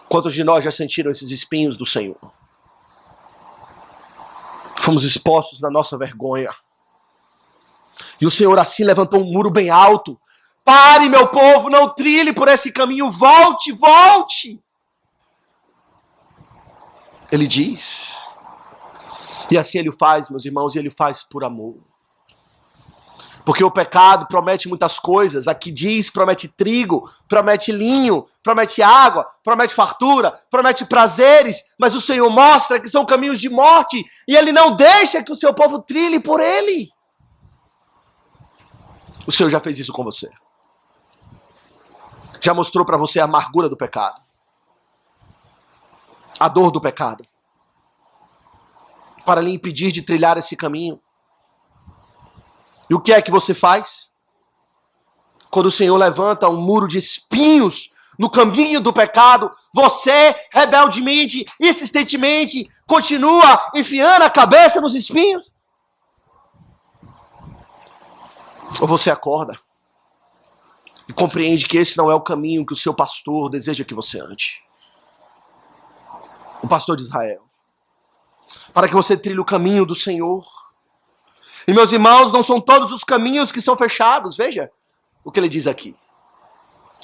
Quantos de nós já sentiram esses espinhos do Senhor? Fomos expostos na nossa vergonha. E o Senhor assim levantou um muro bem alto. Pare, meu povo, não trilhe por esse caminho, volte, volte. Ele diz. E assim ele faz, meus irmãos, e ele faz por amor. Porque o pecado promete muitas coisas. Aqui diz, promete trigo, promete linho, promete água, promete fartura, promete prazeres. Mas o Senhor mostra que são caminhos de morte. E ele não deixa que o seu povo trilhe por ele. O Senhor já fez isso com você. Já mostrou para você a amargura do pecado. A dor do pecado. Para lhe impedir de trilhar esse caminho. E o que é que você faz? Quando o Senhor levanta um muro de espinhos no caminho do pecado, você, rebeldemente, insistentemente, continua enfiando a cabeça nos espinhos? Ou você acorda e compreende que esse não é o caminho que o seu pastor deseja que você ande? O pastor de Israel. Para que você trilhe o caminho do Senhor. E meus irmãos, não são todos os caminhos que são fechados. Veja o que ele diz aqui.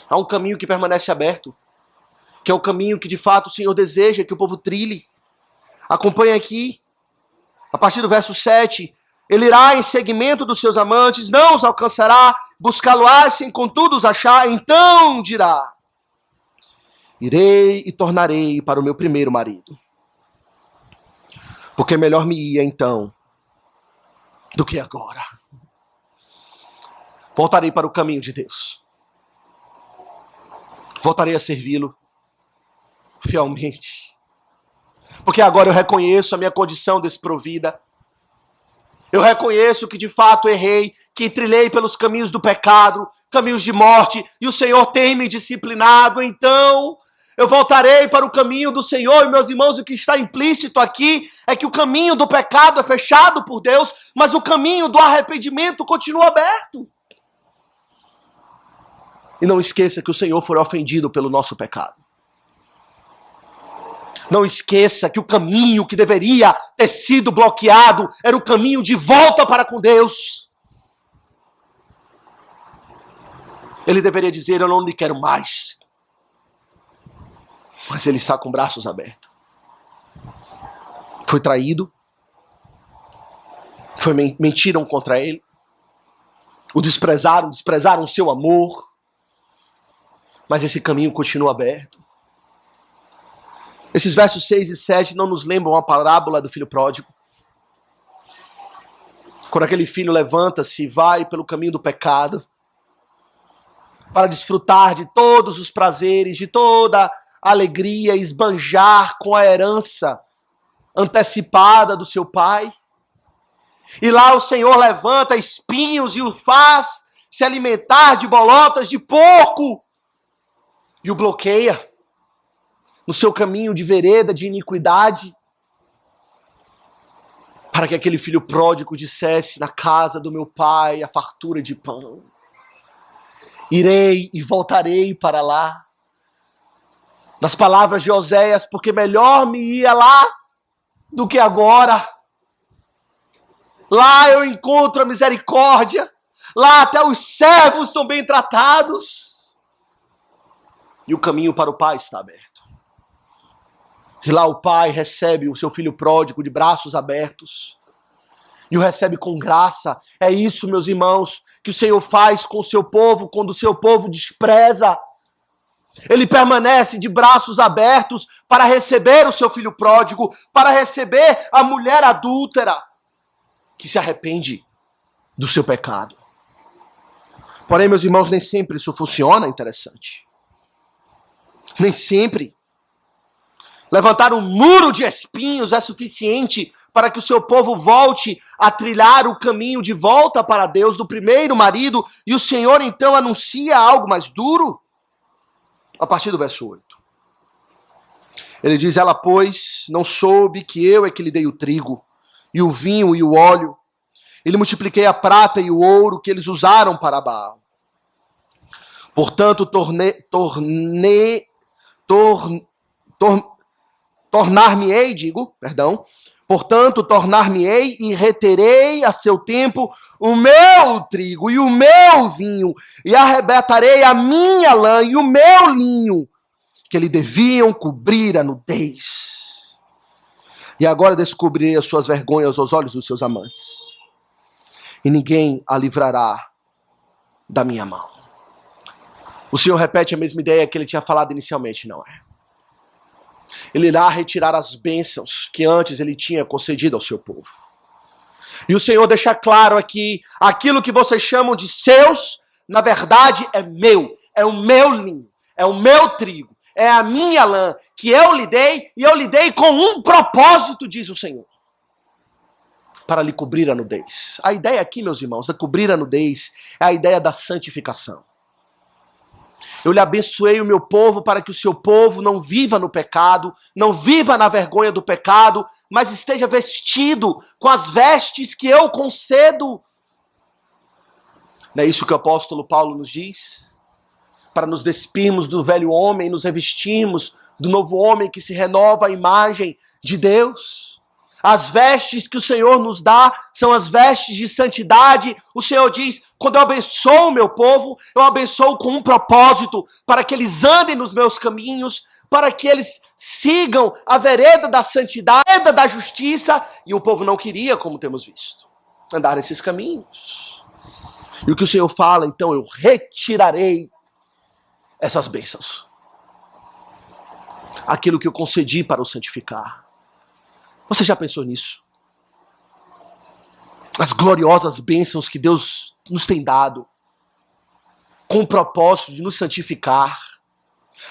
Há um caminho que permanece aberto. Que é o caminho que de fato o Senhor deseja que o povo trilhe. Acompanhe aqui. A partir do verso 7. Ele irá em seguimento dos seus amantes, não os alcançará, buscá-lo-á sem contudo os achar, então dirá: irei e tornarei para o meu primeiro marido. Porque melhor me ia então do que agora. Voltarei para o caminho de Deus. Voltarei a servi-lo fielmente. Porque agora eu reconheço a minha condição desprovida. Eu reconheço que de fato errei, que trilhei pelos caminhos do pecado, caminhos de morte, e o Senhor tem me disciplinado. Então eu voltarei para o caminho do Senhor. E meus irmãos, o que está implícito aqui é que o caminho do pecado é fechado por Deus, mas o caminho do arrependimento continua aberto. E não esqueça que o Senhor foi ofendido pelo nosso pecado. Não esqueça que o caminho que deveria ter sido bloqueado era o caminho de volta para com Deus. Ele deveria dizer: eu não lhe quero mais. Mas ele está com braços abertos. Foi traído. Mentiram contra ele. O desprezaram o seu amor. Mas esse caminho continua aberto. Esses versos 6 e 7 não nos lembram a parábola do filho pródigo? Quando aquele filho levanta-se e vai pelo caminho do pecado, para desfrutar de todos os prazeres, de toda a alegria, esbanjar com a herança antecipada do seu pai. E lá o Senhor levanta espinhos e o faz se alimentar de bolotas de porco. E o bloqueia no seu caminho de vereda, de iniquidade, para que aquele filho pródigo dissesse: na casa do meu pai a fartura de pão. Irei e voltarei para lá. Nas palavras de Oséias, porque melhor me ia lá do que agora. Lá eu encontro a misericórdia. Lá até os servos são bem tratados. E o caminho para o Pai está aberto. E lá o Pai recebe o seu filho pródigo de braços abertos. E o recebe com graça. É isso, meus irmãos, que o Senhor faz com o seu povo quando o seu povo despreza. Ele permanece de braços abertos para receber o seu filho pródigo, para receber a mulher adúltera que se arrepende do seu pecado. Porém, meus irmãos, nem sempre isso funciona, interessante. Nem sempre. Levantar um muro de espinhos é suficiente para que o seu povo volte a trilhar o caminho de volta para Deus do primeiro marido, e o Senhor então anuncia algo mais duro. A partir do verso 8. Ele diz: ela, pois, não soube que eu é que lhe dei o trigo, e o vinho e o óleo, e lhe multipliquei a prata e o ouro que eles usaram para Baal. Portanto, tornar-me-ei e reterei a seu tempo o meu trigo e o meu vinho, e arrebatarei a minha lã e o meu linho, que lhe deviam cobrir a nudez. E agora descobrirei as suas vergonhas aos olhos dos seus amantes, e ninguém a livrará da minha mão. O Senhor repete a mesma ideia que ele tinha falado inicialmente, não é? Ele irá retirar as bênçãos que antes ele tinha concedido ao seu povo. E o Senhor deixa claro aqui: aquilo que vocês chamam de seus, na verdade é meu, é o meu linho, é o meu trigo, é a minha lã, que eu lhe dei, e eu lhe dei com um propósito, diz o Senhor: para lhe cobrir a nudez. A ideia aqui, meus irmãos, de cobrir a nudez, é a ideia da santificação. Eu lhe abençoei o meu povo para que o seu povo não viva no pecado, não viva na vergonha do pecado, mas esteja vestido com as vestes que eu concedo. Não é isso que o apóstolo Paulo nos diz? Para nos despirmos do velho homem e nos revestirmos do novo homem que se renova à imagem de Deus. As vestes que o Senhor nos dá são as vestes de santidade. O Senhor diz: quando eu abençoo o meu povo, eu abençoo com um propósito, para que eles andem nos meus caminhos, para que eles sigam a vereda da santidade, a vereda da justiça. E o povo não queria, como temos visto, andar nesses caminhos. E o que o Senhor fala, então: eu retirarei essas bênçãos, aquilo que eu concedi para o santificar. Você já pensou nisso? As gloriosas bênçãos que Deus nos tem dado, com o propósito de nos santificar.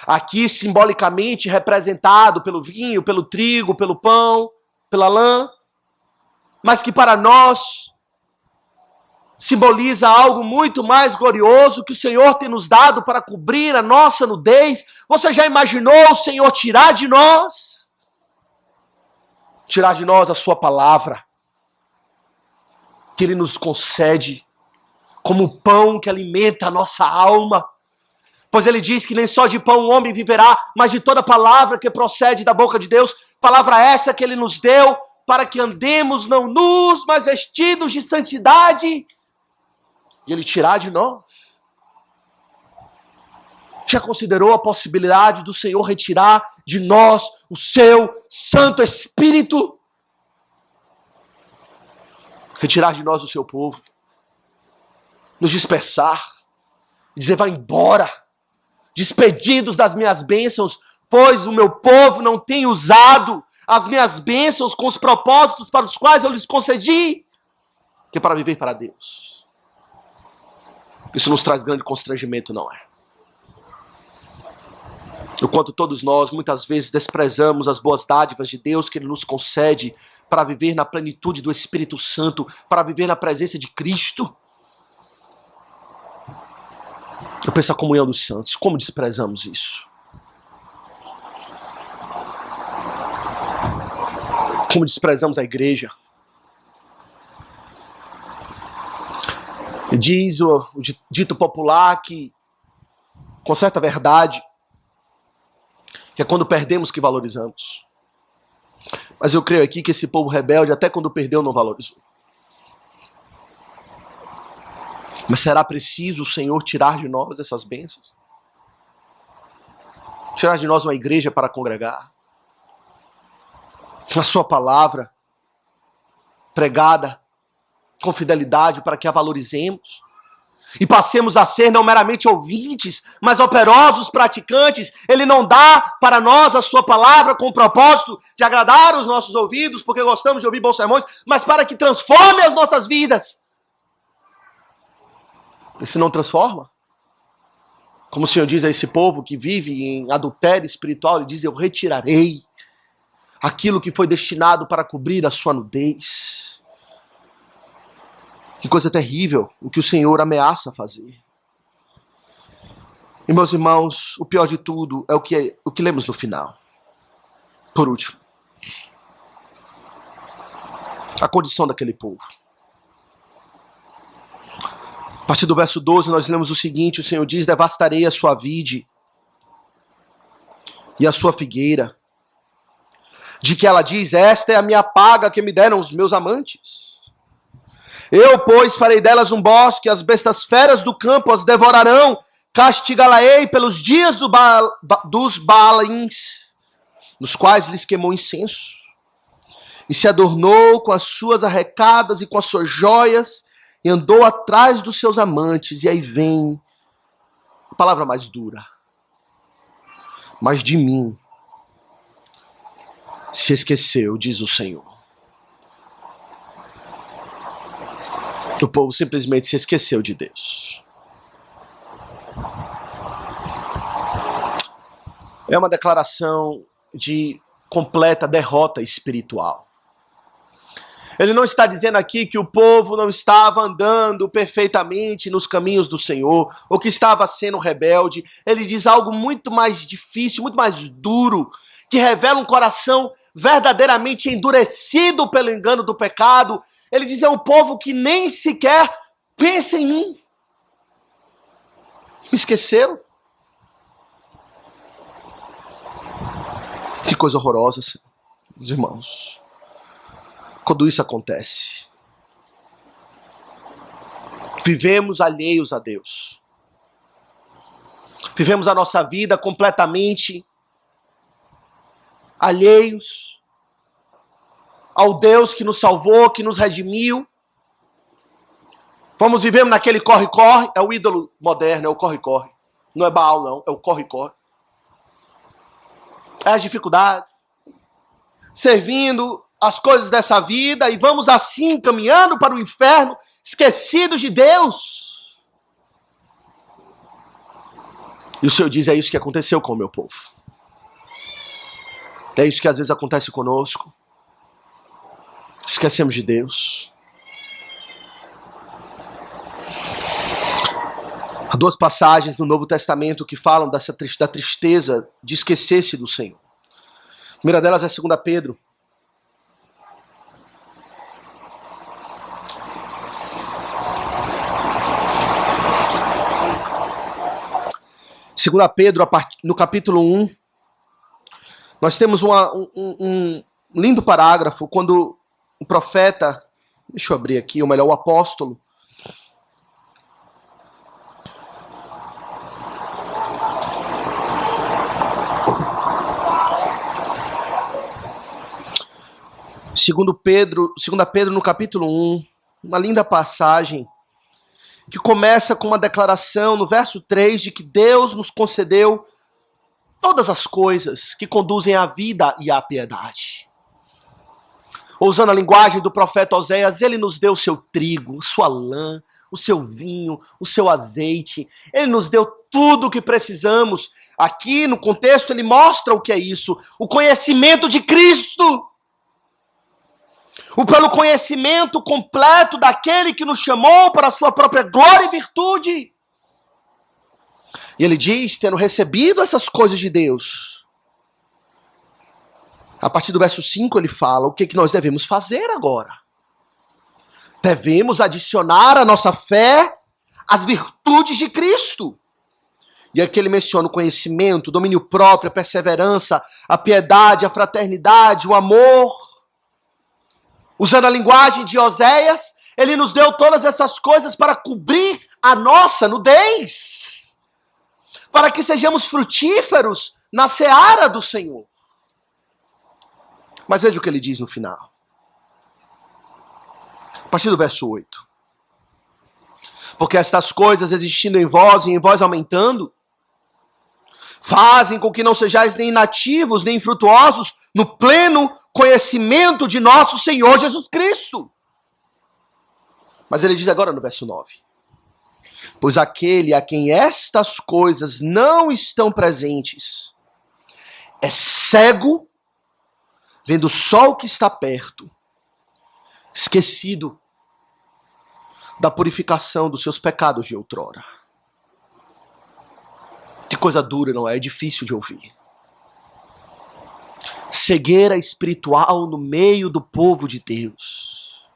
Aqui simbolicamente representado pelo vinho, pelo trigo, pelo pão, pela lã, mas que para nós simboliza algo muito mais glorioso que o Senhor tem nos dado para cobrir a nossa nudez. Você já imaginou o Senhor tirar de nós a sua palavra, que Ele nos concede como o pão que alimenta a nossa alma? Pois Ele diz que nem só de pão o homem viverá, mas de toda palavra que procede da boca de Deus. Palavra essa que Ele nos deu para que andemos não nus, mas vestidos de santidade. E Ele tirar de nós. Já considerou a possibilidade do Senhor retirar de nós o seu Santo Espírito? Retirar de nós o seu povo, nos dispersar, dizer: vai embora, despedidos das minhas bênçãos, pois o meu povo não tem usado as minhas bênçãos com os propósitos para os quais eu lhes concedi, que é para viver para Deus. Isso nos traz grande constrangimento, não é? O quanto todos nós, muitas vezes, desprezamos as boas dádivas de Deus que Ele nos concede para viver na plenitude do Espírito Santo, para viver na presença de Cristo. Eu penso a comunhão dos santos, como desprezamos isso? Como desprezamos a igreja? E diz o dito popular que, com certa verdade, que é quando perdemos que valorizamos. Mas eu creio aqui que esse povo rebelde, até quando perdeu, não valorizou. Mas será preciso o Senhor tirar de nós essas bênçãos? Tirar de nós uma igreja para congregar? A sua palavra pregada com fidelidade para que a valorizemos? E passemos a ser não meramente ouvintes, mas operosos praticantes. Ele não dá para nós a sua palavra com o propósito de agradar os nossos ouvidos, porque gostamos de ouvir bons sermões, mas para que transforme as nossas vidas. E se não transforma? Como o Senhor diz a esse povo que vive em adultério espiritual, Ele diz: eu retirarei aquilo que foi destinado para cobrir a sua nudez. Que coisa terrível o que o Senhor ameaça fazer. E, meus irmãos, o pior de tudo é o que lemos no final. Por último, a condição daquele povo. A partir do verso 12 nós lemos o seguinte: o Senhor diz: devastarei a sua vide e a sua figueira, de que ela diz: esta é a minha paga que me deram os meus amantes. Eu, pois, farei delas um bosque, as bestas feras do campo as devorarão, castigá-la-ei pelos dias dos Baalins, nos quais lhes queimou incenso, e se adornou com as suas arrecadas e com as suas joias, e andou atrás dos seus amantes. E aí vem a palavra mais dura: mas de mim se esqueceu, diz o Senhor. O povo simplesmente se esqueceu de Deus. É uma declaração de completa derrota espiritual. Ele não está dizendo aqui que o povo não estava andando perfeitamente nos caminhos do Senhor, ou que estava sendo rebelde. Ele diz algo muito mais difícil, muito mais duro, que revela um coração verdadeiramente endurecido pelo engano do pecado. Ele diz: é um povo que nem sequer pensa em mim. Me esqueceram. Que coisa horrorosa, meus irmãos, quando isso acontece. Vivemos alheios a Deus. Vivemos a nossa vida completamente alheios ao Deus que nos salvou, que nos redimiu. Vamos vivendo naquele corre-corre. É o ídolo moderno, é o corre-corre. Não é Baal, não, é o corre-corre. É as dificuldades, servindo as coisas dessa vida, e vamos assim caminhando para o inferno, esquecidos de Deus. E o Senhor diz: é isso que aconteceu com o meu povo. É isso que às vezes acontece conosco. Esquecemos de Deus. Há duas passagens no Novo Testamento que falam da tristeza de esquecer-se do Senhor. A primeira delas é 2 Pedro. Segunda Pedro, no capítulo 1, nós temos um lindo parágrafo quando o profeta, deixa eu abrir aqui, ou melhor, o apóstolo, Segundo Pedro no capítulo 1, uma linda passagem que começa com uma declaração no verso 3 de que Deus nos concedeu todas as coisas que conduzem à vida e à piedade. Usando a linguagem do profeta Oséias, ele nos deu seu trigo, sua lã, o seu vinho, o seu azeite. Ele nos deu tudo o que precisamos. Aqui no contexto ele mostra o que é isso, o conhecimento de Cristo. Pelo conhecimento completo daquele que nos chamou para a sua própria glória e virtude. E ele diz, tendo recebido essas coisas de Deus, a partir do verso 5 ele fala o que nós devemos fazer agora. Devemos adicionar à nossa fé as virtudes de Cristo. E aqui ele menciona o conhecimento, o domínio próprio, a perseverança, a piedade, a fraternidade, o amor. Usando a linguagem de Oséias, ele nos deu todas essas coisas para cobrir a nossa nudez. Para que sejamos frutíferos na seara do Senhor. Mas veja o que ele diz no final. A partir do verso 8. Porque estas coisas existindo em vós e em vós aumentando, fazem com que não sejais nem inativos, nem infrutuosos no pleno conhecimento de nosso Senhor Jesus Cristo. Mas ele diz agora no verso 9. Pois aquele a quem estas coisas não estão presentes é cego, vendo só o que está perto, esquecido da purificação dos seus pecados de outrora. Que coisa dura, não é? É difícil de ouvir. Cegueira espiritual no meio do povo de Deus,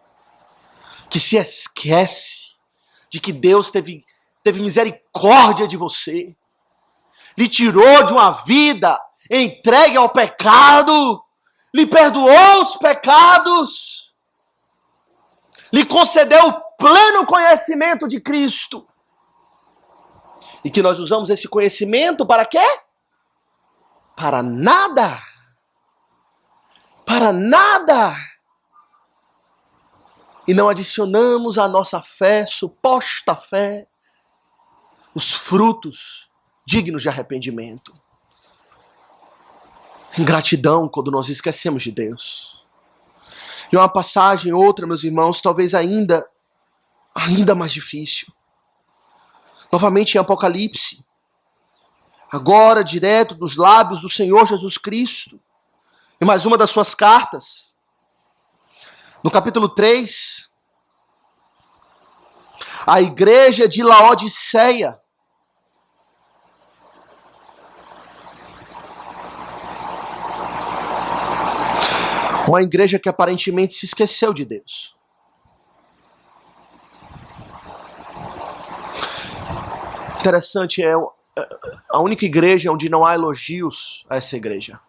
que se esquece de que Deus teve misericórdia de você, lhe tirou de uma vida entregue ao pecado, lhe perdoou os pecados, lhe concedeu o pleno conhecimento de Cristo. E que nós usamos esse conhecimento para quê? Para nada. Para nada. E não adicionamos à nossa fé, suposta fé, os frutos dignos de arrependimento. Ingratidão quando nós esquecemos de Deus. E uma passagem, outra, meus irmãos, talvez ainda mais difícil. Novamente em Apocalipse. Agora, direto dos lábios do Senhor Jesus Cristo. Em mais uma das suas cartas. No capítulo 3. A igreja de Laodiceia. Uma igreja que aparentemente se esqueceu de Deus. Interessante, é a única igreja onde não há elogios a essa igreja.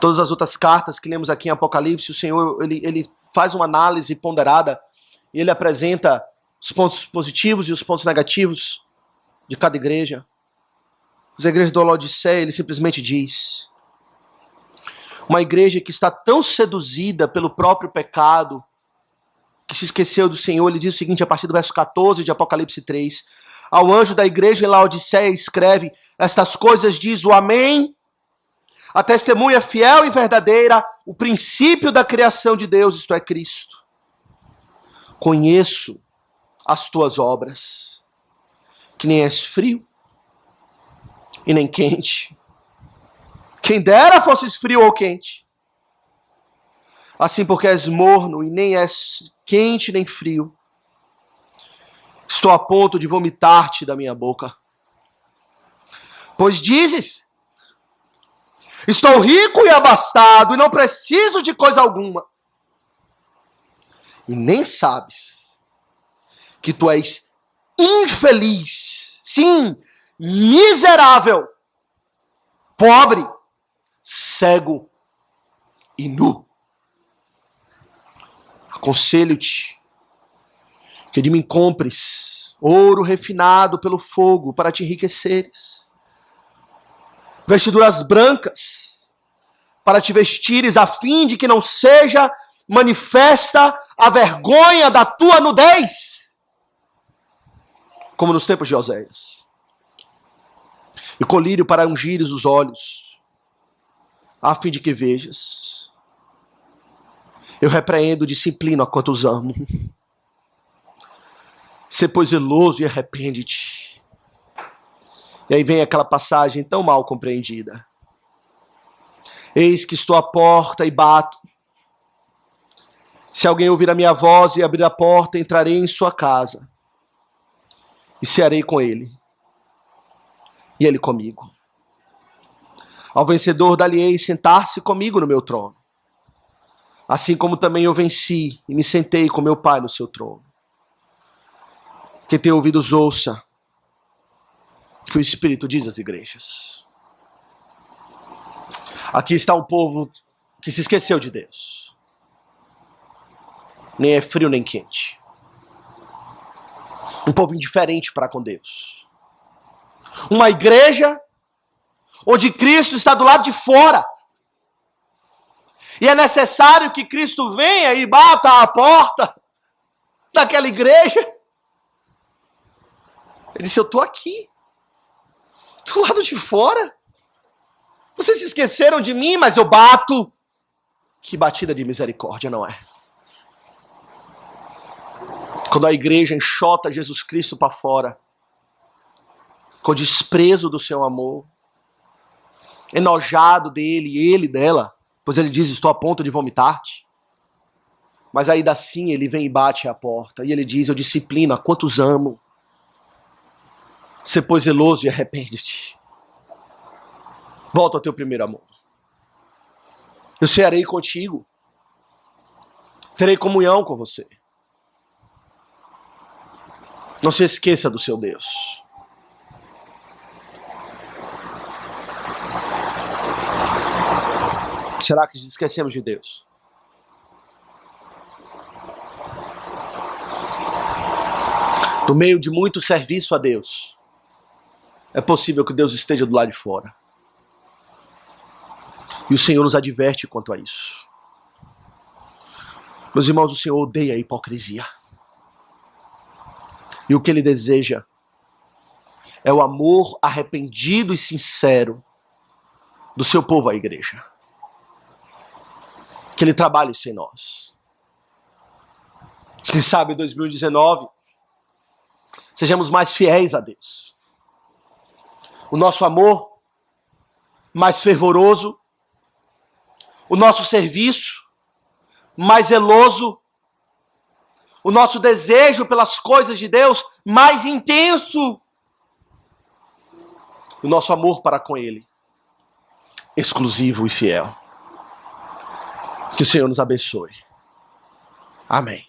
Todas as outras cartas que lemos aqui em Apocalipse, o Senhor ele faz uma análise ponderada e ele apresenta os pontos positivos e os pontos negativos de cada igreja. As igrejas do Laodiceia, ele simplesmente diz: uma igreja que está tão seduzida pelo próprio pecado, que se esqueceu do Senhor. Ele diz o seguinte, a partir do verso 14 de Apocalipse 3. Ao anjo da igreja em Laodiceia escreve: estas coisas diz o Amém, a testemunha fiel e verdadeira, o princípio da criação de Deus, isto é, Cristo. Conheço as tuas obras, que nem és frio e nem quente. Quem dera fosses frio ou quente. Assim, porque és morno e nem és quente nem frio, estou a ponto de vomitar-te da minha boca. Pois dizes: estou rico e abastado e não preciso de coisa alguma. E nem sabes que tu és infeliz, sim, miserável, pobre, cego e nu. Aconselho-te que de mim compres ouro refinado pelo fogo para te enriqueceres, vestiduras brancas para te vestires, a fim de que não seja manifesta a vergonha da tua nudez, como nos tempos de Oséias, e colírio para ungires os olhos, a fim de que vejas. Eu repreendo, disciplino a quantos amo. Sê, pois, zeloso e arrepende-te. E aí vem aquela passagem tão mal compreendida. Eis que estou à porta e bato. Se alguém ouvir a minha voz e abrir a porta, entrarei em sua casa e cearei com ele, e ele comigo. Ao vencedor dar-lhe-ei sentar-se comigo no meu trono, assim como também eu venci e me sentei com meu Pai no seu trono. Quem tem ouvidos ouça que o Espírito diz às igrejas. Aqui está um povo que se esqueceu de Deus. Nem é frio nem quente. Um povo indiferente para com Deus. Uma igreja onde Cristo está do lado de fora. E é necessário que Cristo venha e bata a porta daquela igreja. Ele disse, eu estou aqui. Do lado de fora. Vocês se esqueceram de mim, mas eu bato. Que batida de misericórdia, não é? Quando a igreja enxota Jesus Cristo para fora, com desprezo do seu amor, enojado dele e ele dela, pois ele diz, estou a ponto de vomitar-te. Mas ainda assim ele vem e bate à porta, e ele diz, eu disciplino a quantos amo. Sê, pois, zeloso e arrepende-te. Volta ao teu primeiro amor. Eu cearei contigo. Terei comunhão com você. Não se esqueça do seu Deus. Será que esquecemos de Deus? No meio de muito serviço a Deus, é possível que Deus esteja do lado de fora. E o Senhor nos adverte quanto a isso. Meus irmãos, o Senhor odeia a hipocrisia. E o que Ele deseja é o amor arrependido e sincero do seu povo à igreja. Que Ele trabalhe isso em nós. Quem sabe em 2019 sejamos mais fiéis a Deus. O nosso amor mais fervoroso, o nosso serviço mais zeloso, o nosso desejo pelas coisas de Deus mais intenso, o nosso amor para com Ele exclusivo e fiel. Que o Senhor nos abençoe. Amém.